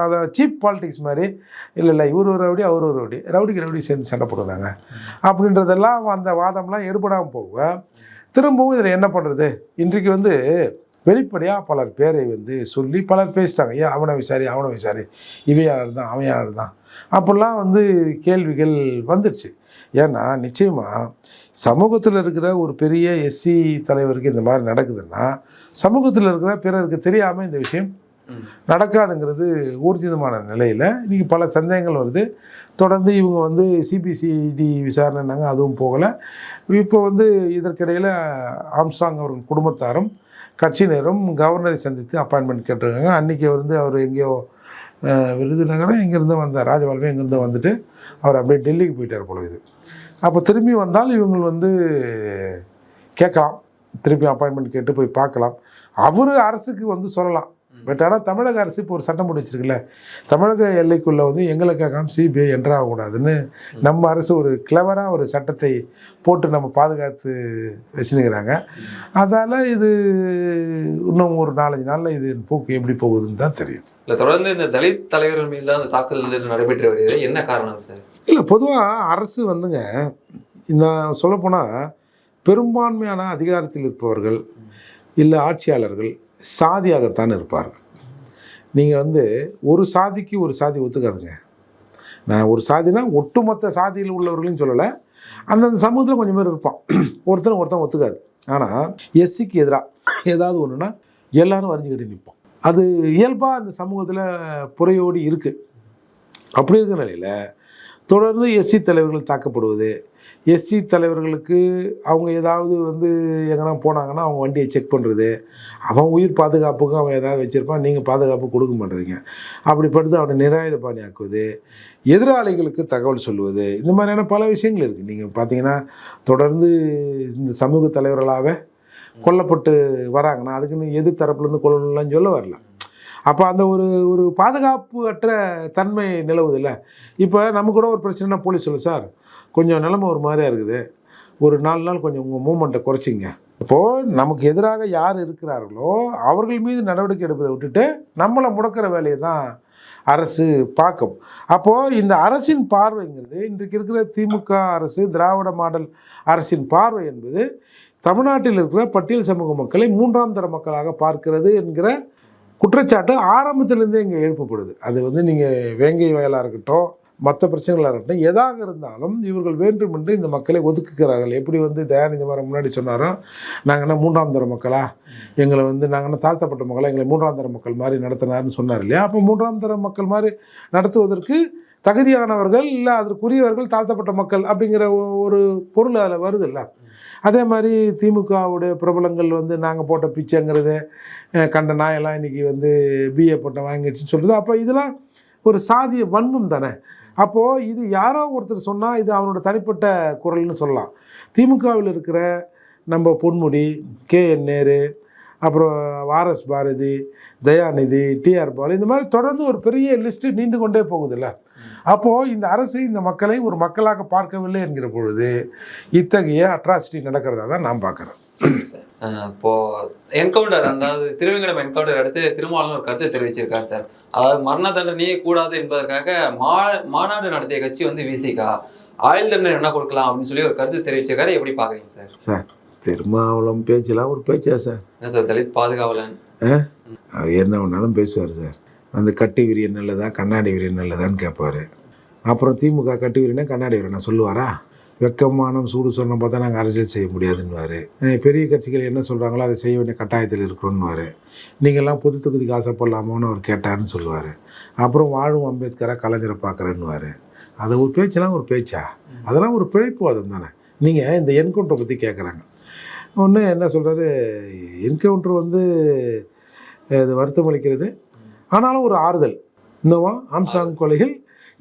[SPEAKER 1] அதை சீப் பாலிடிக்ஸ் மாதிரி இல்லை இவர் ஒரு ரவுடி அவர் ஒரு ரவுடிக்கு ரவுடி சேர்ந்து சண்டை போடுறாங்க அப்படின்றதெல்லாம் அந்த வாதம்லாம் எடுபடாமல் போக திரும்பவும் இதில் என்ன பண்ணுறது. இன்றைக்கு வந்து வெளிப்படையாக பலர் பேரை வந்து சொல்லி பலர் பேசிட்டாங்க. ஏன் அவனை விசாரி இவையாளர் தான் அவையாளர் தான் அப்படிலாம் வந்து கேள்விகள் வந்துடுச்சு. ஏன்னா நிச்சயமாக சமூகத்தில் இருக்கிற ஒரு பெரிய எஸ்சி தலைவருக்கு இந்த மாதிரி நடக்குதுன்னா சமூகத்தில் இருக்கிற பிறருக்கு தெரியாமல் இந்த விஷயம் நடக்காதுங்கிறது ஊர்ஜிதமான நிலையில் இன்றைக்கி பல சந்தேகங்கள் வருது. தொடர்ந்து இவங்க வந்து சிபிசிஐடி விசாரணைனாங்க, அதுவும் போகலை. இப்போ வந்து இதற்கிடையில் ஆம்ஸ்ட்ராங் அவர்கள் குடும்பத்தாரும் கட்சியினரும் கவர்னரை சந்தித்து அப்பாயின்மெண்ட் கேட்டிருக்காங்க. அன்றைக்கி வந்து அவர் எங்கேயோ விருதுநகரம் எங்கேருந்தோ வந்தார், ராஜபாலமே எங்கேருந்தோ வந்துட்டு அவர் அப்படியே டெல்லிக்கு போயிட்டார் போல இது. அப்போ திரும்பி வந்தால் இவங்க வந்து கேட்கலாம், திருப்பி அப்பாயின்மெண்ட் கேட்டு போய் பார்க்கலாம். அவர் அரசுக்கு வந்து சொல்லலாம். பட் ஆனால் தமிழக அரசு இப்போ ஒரு சட்டம் போட்டு வச்சிருக்குல்ல, தமிழக எல்லைக்குள்ளே வந்து எங்களை கேட்காம சிபிஐ என்ட்ராகக்கூடாதுன்னு நம்ம அரசு ஒரு கிளவராக ஒரு சட்டத்தை போட்டு நம்ம பாதுகாத்து வச்சுருக்கிறாங்க. அதால் இது இன்னும் ஒரு 4-5 நாளில் இது போக்கு எப்படி போகுதுன்னு தான் தெரியும்.
[SPEAKER 2] இல்லை, தொடர்ந்து இந்த தலித் தலைவர்கள் மீது தான் அந்த தாக்குதல் நடைபெற்று வருகிறது. என்ன காரணம் சார்?
[SPEAKER 1] இல்லை, பொதுவாக அரசு வந்துங்க, நான் சொல்லப்போனால் பெரும்பான்மையான அதிகாரத்தில் இருப்பவர்கள் இல்லை ஆட்சியாளர்கள் சாதியாகத்தான் இருப்பார்கள். நீங்கள் வந்து ஒரு சாதிக்கு ஒரு சாதி ஒத்துக்காதுங்க. நான் ஒரு சாதினா ஒட்டுமொத்த சாதியில் உள்ளவர்களையும் சொல்லலை, அந்தந்த சமூகத்தில் கொஞ்சம் பேர் இருப்பான், ஒருத்தன் ஒத்துக்காது. ஆனால் எஸ்சிக்கு எதிராக ஏதாவது ஒன்றுனா எல்லாரும் வரைஞ்சிக்கிட்டு நிற்போம். அது இயல்பாக அந்த சமூகத்தில் புறையோடி இருக்குது. அப்படி இருக்கிற நிலையில் தொடர்ந்து எஸ்சி தலைவர்கள் தாக்கப்படுவது, எஸ்சி தலைவர்களுக்கு அவங்க ஏதாவது வந்து எங்கன்னா போனாங்கன்னா அவங்க வண்டியை செக் பண்ணுறது, அவன் உயிர் பாதுகாப்புக்கு அவன் ஏதாவது வச்சுருப்பான், நீங்கள் பாதுகாப்பு கொடுக்க மாட்டேறீங்க, அப்படிப்படுத்து அவனை நிராயுத பாணி ஆக்குவது, எதிராளிகளுக்கு தகவல் சொல்லுவது, இந்த மாதிரியான பல விஷயங்கள் இருக்குது. நீங்கள் பார்த்தீங்கன்னா தொடர்ந்து இந்த சமூக தலைவர்களாகவே கொல்லப்பட்டு வராங்கன்னா அதுக்குன்னு எதிர் தரப்புலேருந்து கொல்லணும்லாம் சொல்ல வரல. அப்போ அந்த ஒரு பாதுகாப்பு அற்ற தன்மை நிலவுதில்ல. இப்போ நம்ம கூட ஒரு பிரச்சனைனா போலீஸ் சொல்லு, சார் கொஞ்சம் நிலைமை ஒரு மாதிரியாக இருக்குது, ஒரு 4 நாள் கொஞ்சம் உங்கள் மூமெண்ட்டை குறைச்சிங்க. இப்போது நமக்கு எதிராக யார் இருக்கிறார்களோ அவர்கள் மீது நடவடிக்கை எடுப்பதை விட்டுட்டு நம்மளை முடக்கிற வேலையை தான் அரசு பார்க்கும். அப்போது இந்த அரசின் பார்வைங்கிறது இன்றைக்கு இருக்கிற திமுக அரசு, திராவிட மாடல் அரசின் பார்வை என்பது தமிழ்நாட்டில் இருக்கிற பட்டியல் சமூக மக்களை 3ஆம் தர மக்களாக பார்க்கிறது என்கிற குற்றச்சாட்டு ஆரம்பத்திலேருந்தே இங்கே எழுப்பப்படுது. அது வந்து நீங்கள் வேங்கை வயலாக இருக்கட்டும், மற்ற பிரச்சனைகளாக இருக்கட்டும், எதாக இருந்தாலும் இவர்கள் வேண்டுமென்று இந்த மக்களை ஒதுக்குகிறார்கள். எப்படி வந்து தயாநிதி மாறன் முன்னாடி சொன்னாரோ, நாங்கள் என்ன 3ஆம் தர மக்களா, எங்களை வந்து நாங்கள் என்ன தாழ்த்தப்பட்ட மக்களா, எங்களை 3ஆம் தர மக்கள் மாதிரி நடத்தினார்னு சொன்னார் இல்லையா? அப்போ 3ஆம் தர மக்கள் மாதிரி நடத்துவதற்கு தகுதியானவர்கள் இல்லை அதற்குரியவர்கள் தாழ்த்தப்பட்ட மக்கள் அப்படிங்கிற ஒரு பொருள் அதில் வருது இல்லை? அதே மாதிரி திமுகவுடைய பிரபலங்கள் வந்து நாங்கள் போட்ட பிச்சைங்கிறது, கண்ட நாயெல்லாம் இன்றைக்கி வந்து பிஏ போட்ட வாங்கிடுச்சுன்னு சொல்கிறது. அப்போ இதெல்லாம் ஒரு சாதிய வன்மம் தானே. அப்போது இது யாரோ ஒருத்தர் சொன்னால் இது அவனோட தனிப்பட்ட குரல்னு சொல்லலாம். திமுகவில் இருக்கிற நம்ம பொன்முடி, KN நேரு, அப்புறம் RS பாரதி, தயாநிதி, TR பாலு, இந்த மாதிரி தொடர்ந்து ஒரு பெரிய லிஸ்ட்டு நீண்டு கொண்டே போகுதில்ல. அப்போது இந்த அரசு இந்த மக்களை ஒரு மக்களாக பார்க்கவில்லை என்கிற பொழுது இத்தகைய அட்ராசிட்டி நடக்கிறதா தான் நான் பார்க்குறேன்.
[SPEAKER 2] இப்போ என்கவுண்டர், அதாவது திருவேங்கடம் என்கவுண்டர் அடுத்து திருமாவளவன் ஒரு கருத்து தெரிவிச்சிருக்காரு சார். அதாவது மரண தண்டனையே கூடாது என்பதற்காக மாநாடு நடத்திய கட்சி வந்து விசிகா, ஆயுள் தண்டனை என்ன கொடுக்கலாம் அப்படின்னு சொல்லி ஒரு கருத்து தெரிவிச்சிருக்காரு. எப்படி பாக்குறீங்க சார்?
[SPEAKER 1] சார் திருமாவளவன் பேச்செல்லாம் ஒரு பேச்சா சார்?
[SPEAKER 2] என்ன சார் தலித் பாதுகாவலன்
[SPEAKER 1] என்ன வேணாலும் பேசுவார் சார். அந்த கட்டி விரியன் நல்லதா கண்ணாடி விரியன் நல்லதான்னு கேட்பார். அப்புறம் திமுக கட்டி விரியனா கண்ணாடி விரியனா சொல்லுவாரா? வெக்கமானம் சூடு சொன்ன பார்த்தா நாங்கள் அரசியல் செய்ய முடியாதுன்னுவார். பெரிய கட்சிகள் என்ன சொல்கிறாங்களோ அதை செய்ய வேண்டிய கட்டாயத்தில் இருக்கிறோன்னுவார். நீங்கள்லாம் பொது தொகுதிக்கு ஆசைப்படலாமோன்னு அவர் கேட்டார்னு சொல்லுவார். அப்புறம் வாழும் அம்பேத்கராக கலைஞரை பார்க்குறேன்னுவார். அது ஒரு பேச்செல்லாம் ஒரு பேச்சா? அதெல்லாம் ஒரு பிழைப்புவாதம் தானே. நீங்கள் இந்த என்கவுண்டரை பற்றி கேட்குறாங்க. ஒன்று என்ன சொல்கிறாரு, என்கவுண்டர் வந்து இது வருத்தம் அளிக்கிறது, ஆனாலும் ஒரு ஆறுதல். இன்னும் ஆம்சாங் கொலைகள்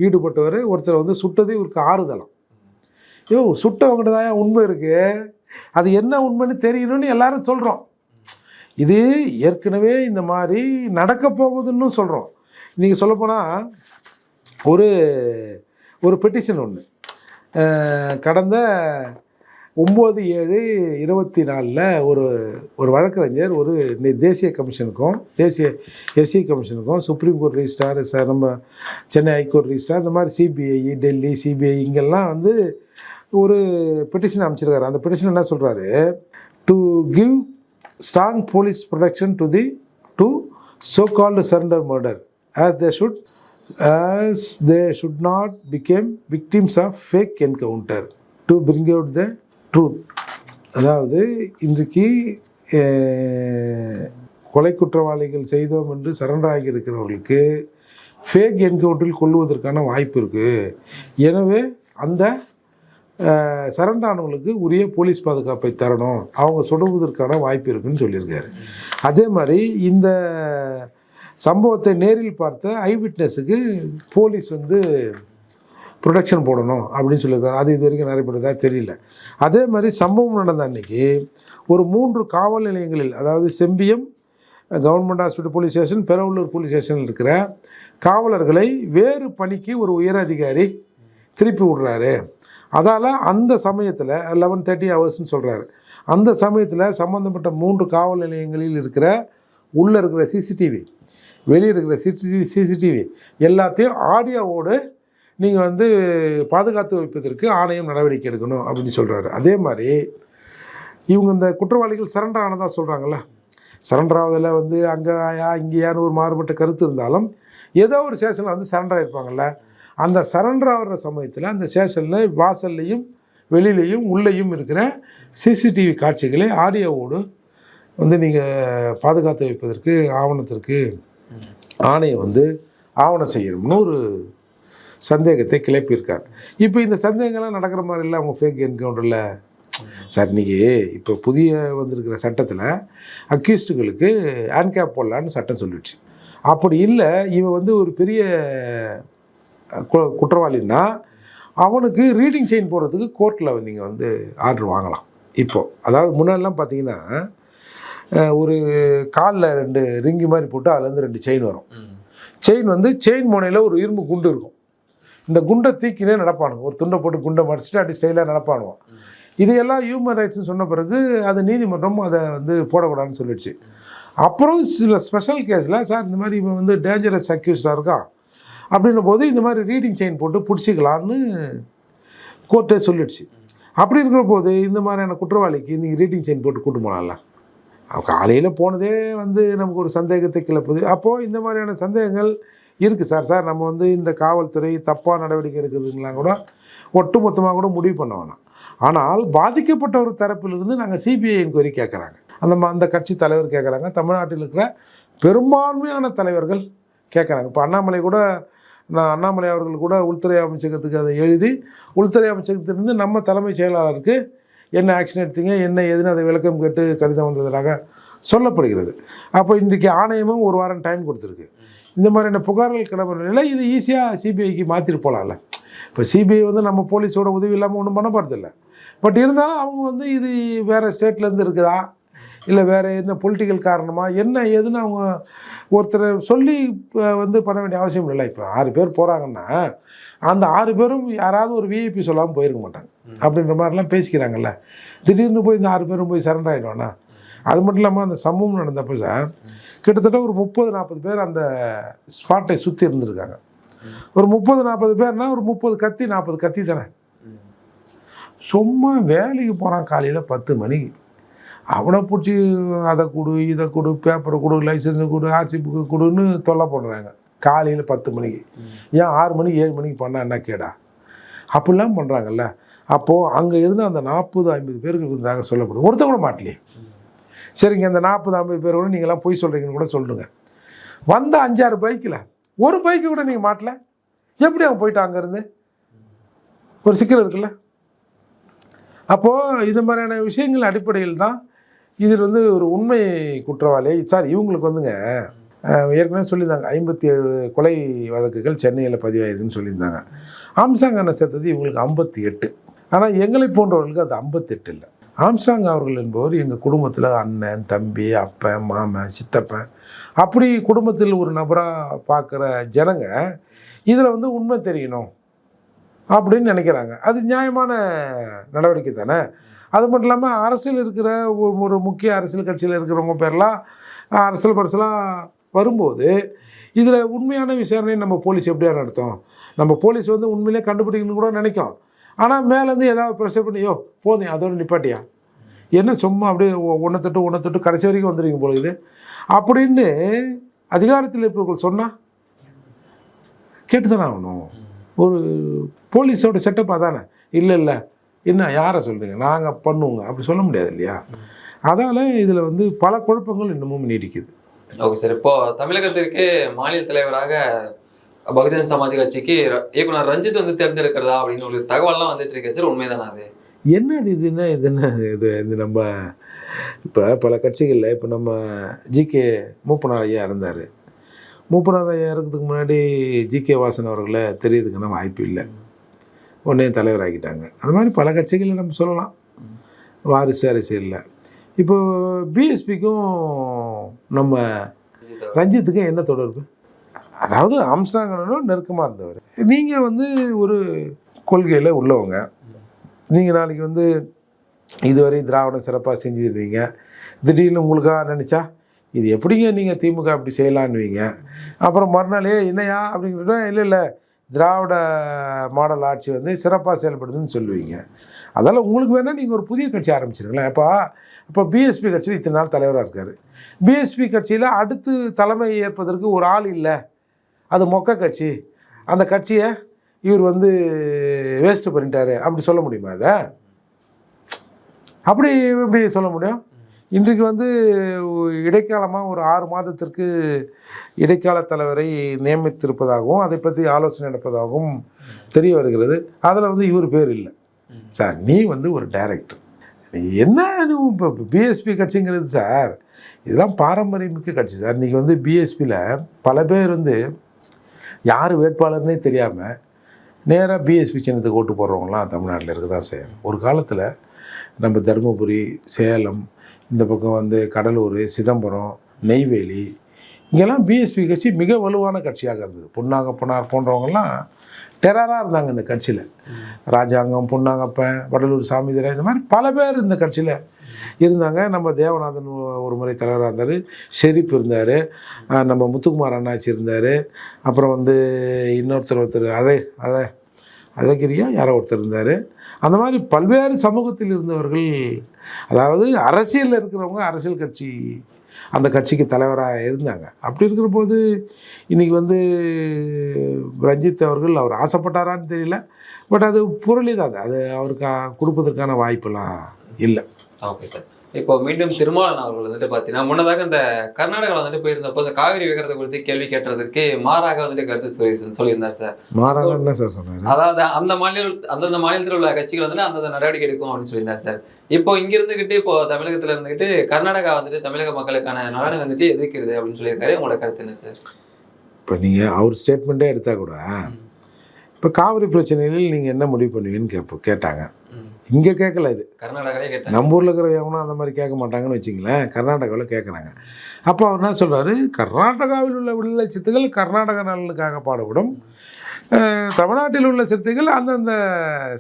[SPEAKER 1] ஈடுபட்டவர் ஒருத்தர் வந்து சுட்டது இவருக்கு ஆறுதலாம். சுட்டவங்கள்ட்ட தான் உண்மை இருக்குது, அது என்ன உண்மைன்னு தெரியணும்னு எல்லாரும் சொல்கிறோம். இது ஏற்கனவே இந்த மாதிரி நடக்க போகுதுன்னு சொல்கிறோம். நீங்கள் சொல்லப்போனால் ஒரு பெட்டிஷன் ஒன்று கடந்த 9/7/24 ஒரு வழக்கறிஞர் ஒரு தேசிய கமிஷனுக்கும் தேசிய எஸ்சி கமிஷனுக்கும் சுப்ரீம் கோர்ட் ரிஜிஸ்ட்ரார், நம்ம சென்னை ஹைகோர்ட் ரிஜிஸ்ட்ரார், இந்த மாதிரி சிபிஐ, டெல்லி சிபிஐ, இங்கெல்லாம் வந்து ஒரு பெட்டிஷன் அமைச்சிருக்காரு. அந்த பெட்டிஷன் என்ன சொல்கிறாரு, to give strong police protection to so called surrender murder as they should not become victims of fake encounter to bring out the truth. அதாவது இன்றைக்கு கொலை குற்றவாளிகள் செய்தோம் என்று சரண்டர் ஆகி இருக்கிறவர்களுக்கு ஃபேக் என்கவுண்டரில் கொள்வதற்கான வாய்ப்பு இருக்குது. எனவே அந்த சரண்டானவங்களுக்கு உரிய போலீஸ் பாதுகாப்பை தரணும், அவங்க சுடுவதற்கான வாய்ப்பு இருக்குன்னு சொல்லியிருக்காரு. அதே மாதிரி இந்த சம்பவத்தை நேரில் பார்த்த ஐவிட்னஸுக்கு போலீஸ் வந்து ப்ரொடெக்ஷன் போடணும் அப்படின்னு சொல்லியிருக்காரு. அது இது வரைக்கும் நடைபெறதா தெரியல. அதே மாதிரி சம்பவம் நடந்த அன்றைக்கி ஒரு 3 காவல் நிலையங்களில், அதாவது Sembiyam government hospital police station, Peravallur police ஸ்டேஷனில் இருக்கிற காவலர்களை வேறு பணிக்கு ஒரு உயர் அதிகாரி திருப்பி விடுறாரு. அதால் அந்த சமயத்தில் 11:30 ஹவர்ஸ்ன்னு சொல்கிறாரு. அந்த சமயத்தில் சம்மந்தப்பட்ட 3 காவல் நிலையங்களில் இருக்கிற உள்ளே இருக்கிற சிசிடிவி, வெளியே இருக்கிற சிசிடிவி எல்லாத்தையும் ஆடியோவோடு நீங்கள் வந்து பாதுகாத்து வைப்பதற்கு ஆணையம் நடவடிக்கை எடுக்கணும் அப்படின்னு சொல்கிறாரு. அதே மாதிரி இவங்க இந்த குற்றவாளிகள் சரண்டர் ஆனதாக சொல்கிறாங்கள்ல, சரண்டர் ஆவதில் வந்து இங்கேயான்னு ஒரு மாறுபட்ட கருத்து இருந்தாலும் ஏதோ ஒரு ஸ்டேஷனில் வந்து சரண்டர் ஆகிருப்பாங்கள்ல, அந்த சரண்டர் ஆகிற சமயத்தில் அந்த ஸ்டேஷனில் வாசல்லையும் வெளியிலையும் உள்ளேயும் இருக்கிற சிசிடிவி காட்சிகளை ஆடியோவோடு வந்து நீங்கள் பாதுகாத்து வைப்பதற்கு ஆவணத்திற்கு ஆணையம் வந்து ஆவணம் செய்யணும்னு ஒரு சந்தேகத்தை கிளப்பியிருக்கார். இப்போ இந்த சந்தேகங்கள்லாம் நடக்கிற மாதிரி இல்லை அவங்க ஃபேக் என்கவுண்டரில். சார் இன்றைக்கி இப்போ புதிய வந்திருக்கிற சட்டத்தில் அக்யூஸ்டுகளுக்கு ஹேண்ட்கேப் போடலான்னு சட்டம் சொல்லிடுச்சு. அப்படி இல்லை இவன் வந்து ஒரு பெரிய குற்றவாளின்னா அவனுக்கு ரீடிங் செயின் போடுறதுக்கு கோர்ட்டில் நீங்கள் வந்து ஆர்டர் வாங்கலாம். இப்போது அதாவது முன்னாடிலாம் பார்த்தீங்கன்னா ஒரு காலில் 2 ரிங்கி மாதிரி போட்டு அதுலேருந்து 2 செயின் வரும். செயின் வந்து செயின் முனையில் ஒரு இரும்பு குண்டு இருக்கும். இந்த குண்டை தீக்கினே நடப்பானுங்க. ஒரு துண்டை போட்டு குண்டை மடிச்சுட்டு அப்படி ஸ்டைலாக நடப்பானுவோம். இதையெல்லாம் ஹியூமன் ரைட்ஸ்னு சொன்ன பிறகு அது நீதிமன்றம் அதை வந்து போடக்கூடாதுன்னு சொல்லிடுச்சு. அப்புறம் சில ஸ்பெஷல் கேஸில் சார் இந்த மாதிரி இவன் வந்து டேஞ்சரஸ் அக்யூஸ்டாக இருக்கான் அப்படின்னும் போது இந்த மாதிரி ரீடிங் செயின் போட்டு பிடிச்சிக்கலான்னு கோர்ட்டே சொல்லிடுச்சு. அப்படி இருக்கிற போது இந்த மாதிரியான குற்றவாளிக்கு நீங்கள் ரீடிங் செயின் போட்டு கூட்டு போனால காலையில் போனதே வந்து நமக்கு ஒரு சந்தேகத்தை கிளப்புது. அப்போது இந்த மாதிரியான சந்தேகங்கள் இருக்குது சார் நம்ம வந்து இந்த காவல்துறை தப்பாக நடவடிக்கை எடுக்குதுங்களா கூட ஒட்டு மொத்தமாக கூட முடிவு பண்ண வேணாம். ஆனால் பாதிக்கப்பட்ட ஒரு தரப்பிலிருந்து நாங்கள் சிபிஐ என்கொயரி கேட்குறாங்க. அந்த கட்சி தலைவர் கேட்குறாங்க. தமிழ்நாட்டில் இருக்கிற பெரும்பான்மையான தலைவர்கள் கேட்குறாங்க. இப்போ அண்ணாமலை அவர்கள் கூட உள்துறை அமைச்சகத்துக்கு அதை எழுதி உள்துறை அமைச்சகத்திலிருந்து நம்ம தலைமைச் செயலாளருக்கு என்ன ஆக்ஷன் எடுத்தீங்க என்ன ஏதுன்னு அதை விளக்கம் கேட்டு கடிதம் வந்ததாக சொல்லப்படுகிறது. அப்போ இன்றைக்கு ஆணையமும் 1 வாரம் டைம் கொடுத்துருக்கு. இந்த மாதிரியான புகார்கள் கிளம்புற நிலை இது ஈஸியாக சிபிஐக்கு மாற்றிட்டு போகலாம்ல. இப்போ சிபிஐ வந்து நம்ம போலீஸோட உதவி இல்லாமல் ஒன்றும் பண்ண போகிறதில்ல. பட் இருந்தாலும் அவங்க வந்து இது வேறு ஸ்டேட்லேருந்து இருக்குதா இல்லை வேறு என்ன பொலிட்டிக்கல் காரணமாக என்ன ஏதுன்னு அவங்க ஒருத்தர் சொல்லி வந்து பண்ண வேண்டிய அவசியம் இல்லை. இப்போ 6 பேர் போகிறாங்கன்னா அந்த 6 பேரும் யாராவது ஒரு விஐபி சொல்லாமல் போயிருக்க மாட்டாங்க அப்படின்ற மாதிரிலாம் பேசிக்கிறாங்கல்ல. திடீர்னு போய் இந்த 6 பேரும் போய் சரண்டர் ஆகிடுவானா? அது மட்டும் இல்லாமல் அந்த சம்பவம் நடந்தப்போ சார் கிட்டத்தட்ட ஒரு 30-40 பேர் அந்த ஸ்பாட்டை சுற்றி இருந்திருக்காங்க. ஒரு 30-40 பேர்னா ஒரு 30 கத்தி 40 கத்தி தானே. சும்மா வேலைக்கு போகிறான் காலையில் 10 மணிக்கு அவனை பிடிச்சி அதை கொடு இதை கொடு பேப்பரை கொடு லைசன்ஸை கொடு ஆர்சி புக்கு கொடுன்னு தொல்லை பண்ணுறாங்க காலையில் 10 மணிக்கு. ஏன் 6 மணிக்கு 7 மணிக்கு பண்ணால் என்ன கேடா அப்படிலாம் பண்ணுறாங்கல்ல. அப்போது அங்கே இருந்து அந்த 40-50 பேருக்கு இருந்தாங்க சொல்லப்படுது. ஒருத்தர் கூட மாட்டலையே. சரிங்க அந்த 40-50 பேர் கூட நீங்களாம் போய் சொல்கிறீங்கன்னு கூட சொல்லுங்க. வந்த 5-6 பைக்கில் ஒரு பைக்கு கூட நீங்கள் மாட்டல எப்படி அவங்க போயிட்டு அங்கேருந்து ஒரு சிக்கல் இருக்குல்ல. அப்போது இது மாதிரியான விஷயங்கள் அடிப்படையில் தான் இதில் வந்து ஒரு உண்மை குற்றவாளி சார் இவங்களுக்கு வந்துங்க ஏற்கனவே சொல்லியிருந்தாங்க 57 கொலை வழக்குகள் சென்னையில் பதிவாயிருக்குன்னு சொல்லியிருந்தாங்க. ஆம்ஸ்ட்ராங் அண்ணன் சேர்த்தது இவங்களுக்கு 58. ஆனால் எங்களை போன்றவர்களுக்கு அது 58 இல்லை. ஆம்ஸ்ட்ராங் அவர்கள் என்பவர் எங்கள் குடும்பத்தில் அண்ணன் தம்பி அப்பன் மாமன் சித்தப்பன் அப்படி குடும்பத்தில் ஒரு நபராக பார்க்குற ஜனங்க இதில் வந்து உண்மை தெரியணும் அப்படின்னு நினைக்கிறாங்க. அது நியாயமான நடவடிக்கை தானே. அது மட்டும் இல்லாமல் அரசியல் இருக்கிற ஒரு முக்கிய அரசியல் கட்சியில் இருக்கிறவங்க பேர்லாம் அரசியல் பரிசெலாம் வரும்போது இதில் உண்மையான விசாரணை நம்ம போலீஸ் எப்படியா நடத்தும்? நம்ம போலீஸ் வந்து உண்மையிலே கண்டுபிடிக்கணும்னு கூட நினைக்கும். ஆனால் மேலேருந்து ஏதாவது ப்ரெஷர் பண்ணியோ போதும் அதோடு நிப்பாட்டியா என்ன சும்மா அப்படியே ஒன்றை தொட்டு கடைசி வரைக்கும் வந்துடுவீங்க போல இது அப்படின்னு அதிகாரத்தில் இருப்பவர்கள் சொன்னால் கேட்டு தானே ஆகணும். ஒரு போலீஸோட செட்டப் அதானே. இல்லை என்ன யாரை சொல்கிறீங்க நாங்கள் பண்ணுவோங்க அப்படி சொல்ல முடியாது இல்லையா. அதால் இதில் வந்து பல குழப்பங்கள் இன்னமும் நீடிக்குது.
[SPEAKER 2] Okay sir. இப்போ தமிழகத்திற்கு மாநில தலைவராக பகுஜன் சமாஜ் கட்சிக்கு இயக்குனர் ரஞ்சித் வந்து தேர்ந்தெடுக்கிறதா அப்படின்னு ஒரு தகவல்லாம் வந்துட்டு இருக்கு சார். உண்மைதானா அது?
[SPEAKER 1] என்னது இது நம்ம இப்போ பல கட்சிகளில் இப்போ நம்ம ஜிகே மூப்பனார் ஐயா இருந்தார். மூப்பனார் ஐயா இருக்கிறதுக்கு முன்னாடி ஜிகே வாசன் அவர்களை தெரியறதுக்கான வாய்ப்பு இல்லை. உடனே தலைவராகிட்டாங்க. அது மாதிரி பல கட்சிகளில் நம்ம சொல்லலாம் வாரிசு அரசியலில். இப்போது பிஎஸ்பிக்கும் நம்ம ரஞ்சித்துக்கும் என்ன தொடர்பு? அதாவது ஆம்ஸ்ட்ராங் நெருக்கமாக இருந்தவர். நீங்கள் வந்து ஒரு கொள்கையில் உள்ளவங்க. நீங்கள் நாளைக்கு வந்து இதுவரை திராவிடம் சிறப்பாக செஞ்சுருவீங்க. திடீர்னு உங்களுக்காக நினச்சா இது எப்படிங்க நீங்கள் திமுக அப்படி செய்யலான்னுவீங்க. அப்புறம் மறுநாளே என்னையா அப்படிங்கிறத இல்லை திராவிட மாடல் ஆட்சி வந்து சிறப்பாக செயல்படுதுன்னு சொல்லுவீங்க. அதனால் உங்களுக்கு வேணால் நீங்கள் ஒரு புதிய கட்சி ஆரம்பிச்சிருங்களேன். இப்போ பிஎஸ்பி கட்சியில் இத்தனை நாள் தலைவராக இருக்கார். பிஎஸ்பி கட்சியில் அடுத்து தலைமை ஏற்பதற்கு ஒரு ஆள் இல்லை. அது மொக்க கட்சி. அந்த கட்சியை இவர் வந்து வேஸ்ட்டு பண்ணிட்டாரு அப்படி சொல்ல முடியுமா? அதை அப்படி எப்படி சொல்ல முடியும்? இன்றைக்கு வந்து இடைக்காலமாக ஒரு 6 மாதத்திற்கு இடைக்கால தலைவரை நியமித்திருப்பதாகவும் அதை பற்றி ஆலோசனை நடப்பதாகவும் தெரிய வருகிறது. அதில் வந்து இவர் பேர் இல்லை. சார் நீ வந்து ஒரு டைரக்டர், என்ன இப்போ பிஎஸ்பி கட்சிங்கிறது சார், இதெல்லாம் பாரம்பரியமிக்க கட்சி சார். இன்றைக்கி வந்து பிஎஸ்பியில் பல பேர் வந்து யார் வேட்பாளர்னே தெரியாமல் நேராக பிஎஸ்பி சின்னத்துக்கு ஓட்டு போடுறவங்களாம் தமிழ்நாட்டில் இருக்க தான் செய்யும். ஒரு காலத்தில் நம்ம தருமபுரி, சேலம், இந்த பக்கம் வந்து கடலூர், சிதம்பரம், நெய்வேலி, இங்கெல்லாம் பிஎஸ்பி கட்சி மிக வலுவான கட்சியாக இருந்தது. பொன்னாங்கப்பனார் போன்றவங்கெல்லாம் டெரராக இருந்தாங்க இந்த கட்சியில். ராஜாங்கம், பொன்னாங்கப்பன், வடலூர் சாமிதுரை, இந்த மாதிரி பல பேர் இந்த கட்சியில் இருந்தாங்க. நம்ம தேவநாதன் ஒரு முறை தலைவராக இருந்தார், ஷெரீப் இருந்தார், நம்ம முத்துக்குமார் அண்ணாச்சி இருந்தார், அப்புறம் வந்து ஒருத்தர் அழகிரியா யாரோ ஒருத்தர் இருந்தார். அந்த மாதிரி பல்வேறு சமூகத்தில் இருந்தவர்கள், அதாவது அரசியலில் இருக்கிறவங்க அரசியல் கட்சி அந்த கட்சிக்கு தலைவராக இருந்தாங்க. அப்படி இருக்கிற போது இன்றைக்கி வந்து ரஞ்சித் அவர்கள் அவர் ஆசைப்பட்டாரான்னு தெரியல, பட் அது புரளி தான், அது அவருக்கு கொடுப்பதற்கான வாய்ப்பெல்லாம் இல்லை.
[SPEAKER 2] Okay sir. இப்போ மீண்டும் திருமாவளவன் அவர்கள் வந்துட்டு பார்த்தீங்கன்னா, முன்னதாக இந்த கர்நாடகாவில் வந்துட்டு போயிருந்தப்போ இந்த காவிரி விவகாரத்தை குறித்து கேள்வி கேட்டதற்கு மாறாக வந்துட்டு கருத்து சொல்லியிருந்தார் சார்.
[SPEAKER 1] மாறாக என்ன சார் சொன்னார்?
[SPEAKER 2] அதாவது அந்தந்த மாநிலத்தில் உள்ள கட்சிகள் வந்துட்டு அந்தந்த நடவடிக்கை எடுக்கும் அப்படின்னு சொல்லியிருந்தார் சார். இப்போ இங்க இருந்துகிட்டு இப்போ தமிழகத்துல இருந்துகிட்டு கர்நாடகா வந்துட்டு தமிழக மக்களுக்கான நலனை வந்துட்டு எதிர்க்கிறது அப்படின்னு சொல்லியிருக்காரு. உங்களோட கருத்து என்ன சார்?
[SPEAKER 1] இப்போ நீங்கள் அவர் ஸ்டேட்மெண்ட்டே எடுத்தால் கூட இப்போ காவிரி பிரச்சனைகளில் நீங்கள் என்ன முடிவு பண்ணுவீங்கன்னு கேட்டாங்க. இங்கே கேட்கல, இது
[SPEAKER 2] கர்நாடகாவே கேட்டாங்க.
[SPEAKER 1] நம்ம ஊரில் இருக்கிற எவனும் அந்த மாதிரி கேட்க மாட்டாங்கன்னு வச்சிங்களேன். கர்நாடகாவில் கேட்குறாங்க. அப்போ அவர் என்ன சொல்கிறாரு, கர்நாடகாவில் உள்ள விடுதலை சிறுத்தைகள் கர்நாடக நலனுக்காக பாடுபடும், தமிழ்நாட்டில் உள்ள சிறுத்தைகள் அந்தந்த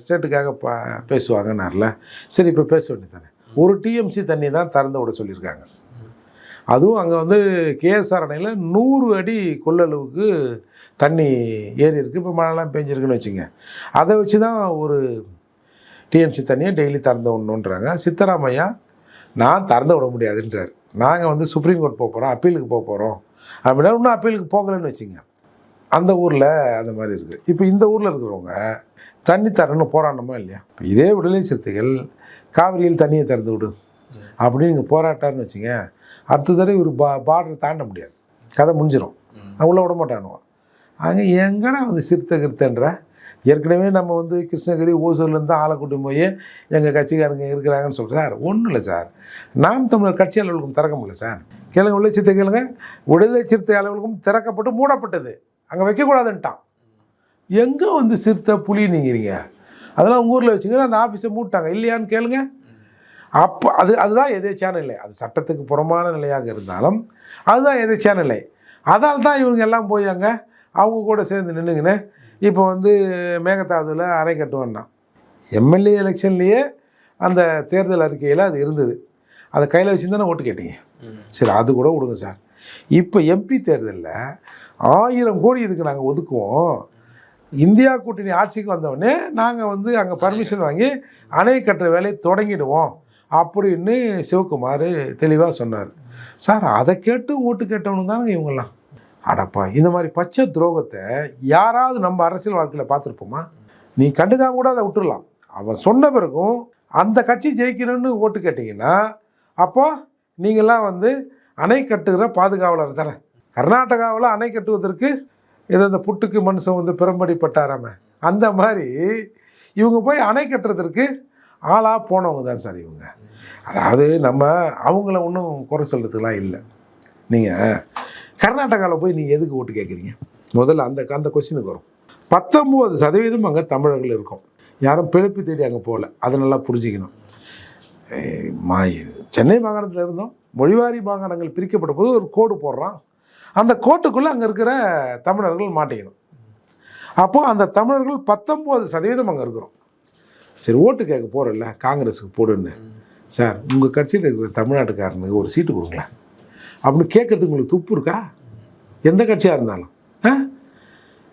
[SPEAKER 1] ஸ்டேட்டுக்காக பேசுவாங்கன்னார்ல. சரி, இப்போ பேச வேண்டியதானே. ஒரு டிஎம்சி தண்ணி தான் திறந்து விட சொல்லியிருக்காங்க. அதுவும் அங்கே வந்து கேஎஸ்ஆர் அணையில் 100 அடி கொள்ளளவுக்கு தண்ணி ஏறி இருக்குது. இப்போ மழைலாம் பெஞ்சிருக்குன்னு வச்சுங்க. அதை வச்சு தான் ஒரு டிஎம்சி தண்ணியை டெய்லி திறந்து விடணுன்றாங்க. சித்தராமையா நான் திறந்து விட முடியாதுன்றார். நாங்கள் வந்து சுப்ரீம் கோர்ட் போக போகிறோம், அப்பீலுக்கு போக போகிறோம் அப்படின்னா இன்னும் அப்பீலுக்கு போகலைன்னு வச்சுங்க. அந்த ஊரில் அந்த மாதிரி இருக்குது. இப்போ இந்த ஊரில் இருக்கிறவங்க தண்ணி தரணும்னு போராடணுமா இல்லையா? இப்போ இதே விடுதலை சிறுத்தைகள் காவிரியில் தண்ணியை திறந்து விடு அப்படின்னு நீங்கள் போராட்டாருன்னு வச்சுங்க, அடுத்த தடவை ஒரு பார்டரை தாண்ட முடியாது, கதை முடிஞ்சிடும், உள்ளே விட மாட்டானுவோம். அங்கே எங்கன்னா வந்து சிறுத்தைன்ற ஏற்கனவே நம்ம வந்து கிருஷ்ணகிரி, ஓசூர்லேருந்து ஆளை கூட்டி போய் எங்கள் கட்சிக்காரங்க இருக்கிறாங்கன்னு சொல்கிறேன். சார் ஒன்றும் இல்லை சார், நாம் தமிழர் கட்சி அலுவலகம் திறக்க முடியல சார். கேளுங்க, விடுதலை சிறுத்தை கேளுங்க, விடுதலை சிறுத்தை அலுவலகம் திறக்கப்பட்டு மூடப்பட்டது, அங்கே வைக்கக்கூடாதுன்ட்டான். எங்கே வந்து சிறுத்தை புலி நீங்கிறீங்க? அதெல்லாம் உங்கள் ஊரில் வச்சுங்கன்னா அந்த ஆஃபீஸை மூட்டாங்க இல்லையான்னு கேளுங்க. அப்போ அதுதான் எதேச்சான நிலை. அது சட்டத்துக்கு புறமான நிலையாக இருந்தாலும் அதுதான் எதேச்சான நிலை. அதால் தான் இவங்க எல்லாம் போய் அங்கே அவங்க கூட சேர்ந்து நின்றுங்கன்னு இப்போ வந்து மேகதாதுவில் அணை கட்டுவேன்னான். எம்எல்ஏ எலெக்ஷன்லேயே அந்த தேர்தல் அறிக்கையில் அது இருந்தது. அதை கையில் வச்சு தானே ஓட்டு கேட்டீங்க. சரி, அது கூட விடுங்க சார். இப்போ எம்பி தேர்தலில் 1000 கோடி இதுக்கு நாங்கள் ஒதுக்குவோம். இந்தியா கூட்டணி ஆட்சிக்கு வந்தவொடனே நாங்கள் வந்து அங்கே பர்மிஷன் வாங்கி அணை கட்டுற வேலையை தொடங்கிடுவோம் அப்படின்னு சிவகுமார் தெளிவாக சொன்னார். சார் அதை கேட்டு ஓட்டு கேட்டவனு தானுங்க இவங்கெல்லாம். அடப்பா, இந்த மாதிரி பச்சை துரோகத்தை யாராவது நம்ம அரசியல் வாழ்க்கையில் பார்த்துருப்போமா? நீ கண்டுக்காம கூட அதை விட்டுடலாம். அவன் சொன்ன பிறகும் அந்த கட்சி ஜெயிக்கணும்னு ஓட்டு கேட்டிங்கன்னா அப்போ நீங்கள்லாம் வந்து அணை கட்டுகிற பாதுகாவலர் தானே. கர்நாடகாவில் அணை கட்டுவதற்கு ஏதோ இந்த புட்டுக்கு மனுஷன் வந்து பெரும்படிப்பட்டாராம அந்த மாதிரி இவங்க போய் அணை கட்டுறதுக்கு ஆளாக போனவங்க தான் சார் இவங்க. அதாவது நம்ம அவங்கள ஒன்றும் குறை சொல்கிறதுக்கெலாம் இல்லை. நீங்கள் கர்நாடகாவில் போய் நீங்கள் எதுக்கு ஓட்டு கேட்குறீங்க? முதல்ல அந்த கொஸ்டினுக்கு வரும். 19% அங்கே தமிழர்கள் இருக்கும். யாரும் பிழைப்பு தேடி அங்கே போகல. அதை நல்லா புரிஞ்சுக்கணும். சென்னை மாகாணத்தில் இருந்தோம், மொழிவாரி மாகாணங்கள் பிரிக்கப்பட்ட போது ஒரு கோடு போடுறான். அந்த கோட்டுக்குள்ளே அங்கே இருக்கிற தமிழர்கள் மாட்டிக்கணும். அப்போது அந்த தமிழர்கள் 19% அங்கே இருக்கிறோம். சரி, ஓட்டு கேட்க போகிறல்ல, காங்கிரஸுக்கு போடுன்னு. சார் உங்கள் கட்சியில் இருக்கிற தமிழ்நாட்டுக்காரனுக்கு ஒரு சீட்டு கொடுங்களேன் அப்படின்னு கேட்கறதுக்கு உங்களுக்கு துப்பு இருக்கா? எந்த கட்சியாக இருந்தாலும்.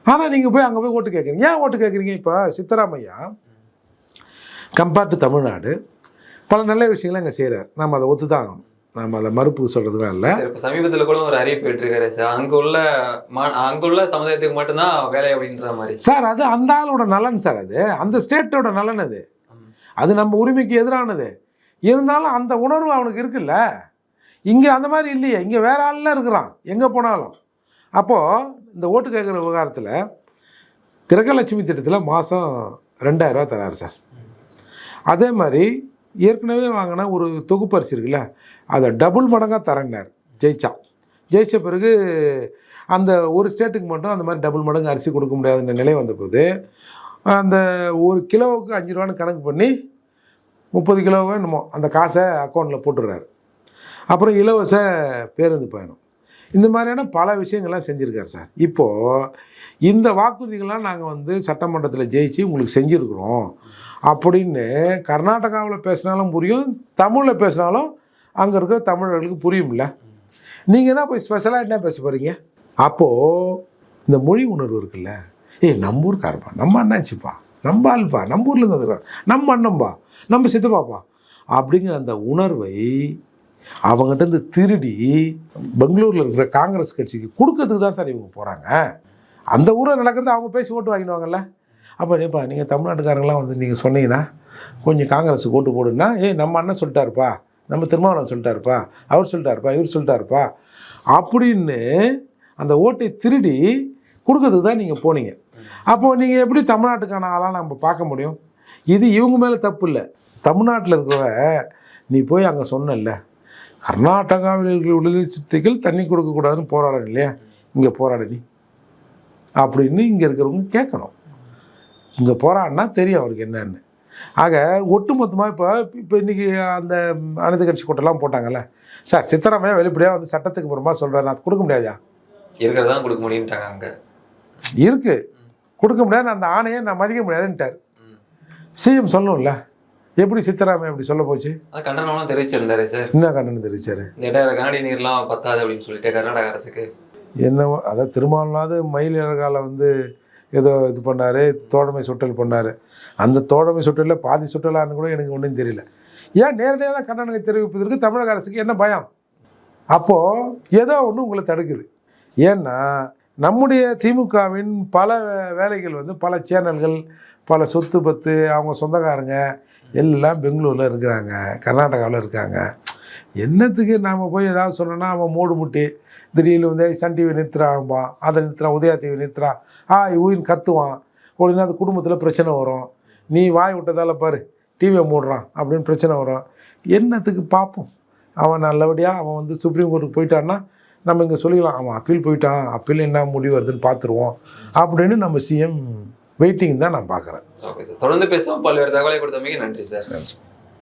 [SPEAKER 1] ஆனால் நீங்கள் போய் அங்கே போய் ஓட்டு கேட்குறீங்க. ஏன் ஓட்டு கேட்குறீங்க? இப்போ சித்தராமையா கம்பேர்ட் டு தமிழ்நாடு பல நல்ல விஷயங்களை அங்கே செய்கிறார். நம்ம அதை ஒத்து தான் ஆகணும். நம்ம அதை மறுப்பு சொல்கிறதுலாம் இல்லை.
[SPEAKER 2] இப்போ சமீபத்தில் கூட ஒரு அறிவிப்பு விட்டுருக்காரு சார், அங்குள்ள சமுதாயத்துக்கு மட்டும்தான் வேலை அப்படின்ற மாதிரி.
[SPEAKER 1] சார் அது அந்த ஆளோட நலன் சார், அது அந்த ஸ்டேட்டோட நலன். அது நம்ம உரிமைக்கு எதிரானது. இருந்தாலும் அந்த உணர்வு அவனுக்கு இருக்குல்ல. இங்கே அந்த மாதிரி இல்லையே, இங்கே வேற ஆள்லாம் இருக்கிறான் எங்கே போனாலும். அப்போது இந்த ஓட்டு கேட்குற விவகாரத்தில் கிரகலட்சுமி திட்டத்தில் மாதம் 2000 ரூபா தராரு சார். அதே மாதிரி ஏற்கனவே வாங்கின ஒரு தொகுப்பரிசி இருக்குல்ல, அதை டபுள் மடங்காக தரேன்னார் ஜெயிச்ச பிறகு அந்த ஒரு ஸ்டேட்டுக்கு மட்டும் அந்த மாதிரி டபுள் மடங்கு அரிசி கொடுக்க முடியாதுன்ற நிலை வந்தபோது அந்த ஒரு கிலோவுக்கு 5 ரூபான்னு கணக்கு பண்ணி 30 கிலோவே என்னமோ அந்த காசை அக்கௌண்ட்டில் போட்டுடுறாரு. அப்புறம் இலவச பேருந்து பயணம், இந்த மாதிரியான பல விஷயங்கள்லாம் செஞ்சுருக்காரு சார். இப்போது இந்த வாக்குறுதிகள்லாம் நாங்கள் வந்து சட்டமன்றத்தில் ஜெயிச்சு உங்களுக்கு செஞ்சுருக்குறோம் அப்படின்னு கர்நாடகாவில் பேசினாலும் புரியும், தமிழில் பேசினாலும் அங்கே இருக்கிற தமிழர்களுக்கு புரியும்ல. நீங்கள் என்ன போய் ஸ்பெஷலாக என்ன பேச போகிறீங்க? அப்போது இந்த மொழி உணர்வு இருக்குல்ல, நம்ம ஊருக்காரப்பா, நம்ம அண்ணாச்சிப்பா, நம்ம ஆள்பா, நம்ம ஊர்லேருந்து வந்துடுறான், நம்ம அண்ணன்பா, நம்ம சித்தப்பாப்பா அப்படிங்கிற அந்த உணர்வை அவங்ககிட்ட திருடி பெங்களூரில் இருக்கிற காங்கிரஸ் கட்சிக்கு கொடுக்கறதுக்கு தான் சார் இவங்க போகிறாங்க. அந்த ஊரில் நடக்கிறது அவங்க பேசி ஓட்டு வாங்கிடுவாங்கல்ல. அப்போ ஏப்பா நீங்கள் தமிழ்நாட்டுக்காரங்களாம் வந்து நீங்கள் சொன்னீங்கன்னா கொஞ்சம் காங்கிரஸுக்கு ஓட்டு போடுன்னா, நம்ம அண்ணன் சொல்லிட்டாருப்பா, நம்ம திருமாவளவன் சொல்லிட்டாருப்பா, அவர் சொல்லிட்டாருப்பா, இவர் சொல்லிட்டாருப்பா அப்படின்னு அந்த ஓட்டை திருடி கொடுக்கறதுக்கு தான் நீங்கள் போனீங்க. அப்போது நீங்கள் எப்படி தமிழ்நாட்டுக்கான ஆளாக நம்ம பார்க்க முடியும்? இது இவங்க மேலே தப்பு இல்லை. தமிழ்நாட்டில் இருக்கிறவ நீ போய் அங்கே சொன்னல, கர்நாடகாவில் இருக்கிற விடுதலை சிறுத்தைகள் தண்ணி கொடுக்கக்கூடாதுன்னு போராடணும் இல்லையா, இங்கே போராட நீ அப்படின்னு இங்கே இருக்கிறவங்க கேட்கணும். இங்கே போராடினா தெரியும் அவருக்கு என்னன்னு. ஆக ஒட்டுமொத்தமாக இப்போ இன்றைக்கி அந்த அனைத்து கட்சி கூட்டம்லாம் போட்டாங்கல்ல சார், சித்தராமையா வெளிப்படையாக வந்து சட்டத்துக்கு புறமா சொல்கிறாரு, நான் கொடுக்க முடியாதா,
[SPEAKER 2] இருக்கிறதான் கொடுக்க முடியும்ட்டாங்க. அங்கே
[SPEAKER 1] இருக்குது கொடுக்க முடியாது, அந்த ஆணையை நான் மதிக்க முடியாதுன்ட்டார். சிஎம் சொல்லணும்ல, எப்படி சித்தராமையா எப்படி சொல்ல போச்சு?
[SPEAKER 2] அது கண்டனம்லாம் தெரிவிச்சிருந்தாரு சார்.
[SPEAKER 1] என்ன கண்டனம் தெரிவிச்சாரு?
[SPEAKER 2] இந்த 2000 கனடி நீர்லாம் பத்தாது அப்படின்னு சொல்லிட்டு கர்நாடக அரசுக்கு
[SPEAKER 1] என்னவோ அதாவது திருமாவளவனாவது மயில் இறகால வந்து ஏதோ இது பண்ணார், தோழமை சுட்டல் பண்ணார். அந்த தோழமை சுட்டலில் பாதி சுட்டலான்னு கூட எனக்கு ஒன்றும் தெரியல. ஏன் நேரடியான கண்டனங்களை தெரிவிப்பதற்கு தமிழக அரசுக்கு என்ன பயம்? அப்போது ஏதோ ஒன்று உங்களை தடுக்குது. ஏன்னா நம்முடைய திமுகவின் பல வேலைகள் வந்து பல சேனல்கள், பல சொத்து பத்து, அவங்க சொந்தக்காரங்க எல்லாம் பெங்களூரில் இருக்கிறாங்க, கர்நாடகாவில் இருக்காங்க. என்னத்துக்கு நாம் போய் ஏதாவது சொன்னோன்னா அவன் மூடு முட்டி திடீர்னு வந்து சன் டிவி நிறுத்துறான்பான், அதை நிறுத்துறான், உதயா டிவி நிறுத்துறான், ஊயின் கத்துவான். உடனே அது குடும்பத்தில் பிரச்சனை வரும். நீ வாய் விட்டதால் பாரு டிவியை மூடுறான் அப்படின்னு பிரச்சனை வரும். என்னத்துக்கு பார்ப்போம். அவன் நல்லபடியாக அவன் வந்து சுப்ரீம் கோர்ட்டுக்கு போயிட்டான்னா நம்ம இங்கே சொல்லிக்கலாம், அவன் அப்பீல் போயிட்டான், அப்பீல் என்ன முடிவு வருதுன்னு பார்த்துருவோம் அப்படின்னு நம்ம சிஎம் வெயிட்டிங் தான் நான் பார்க்குறேன்.
[SPEAKER 2] ஓகே சார், தொடர்ந்து பேசுவோம். பல்வேறு தகவலை கொடுத்தமைக்கு நன்றி சார்.
[SPEAKER 1] நன்றி.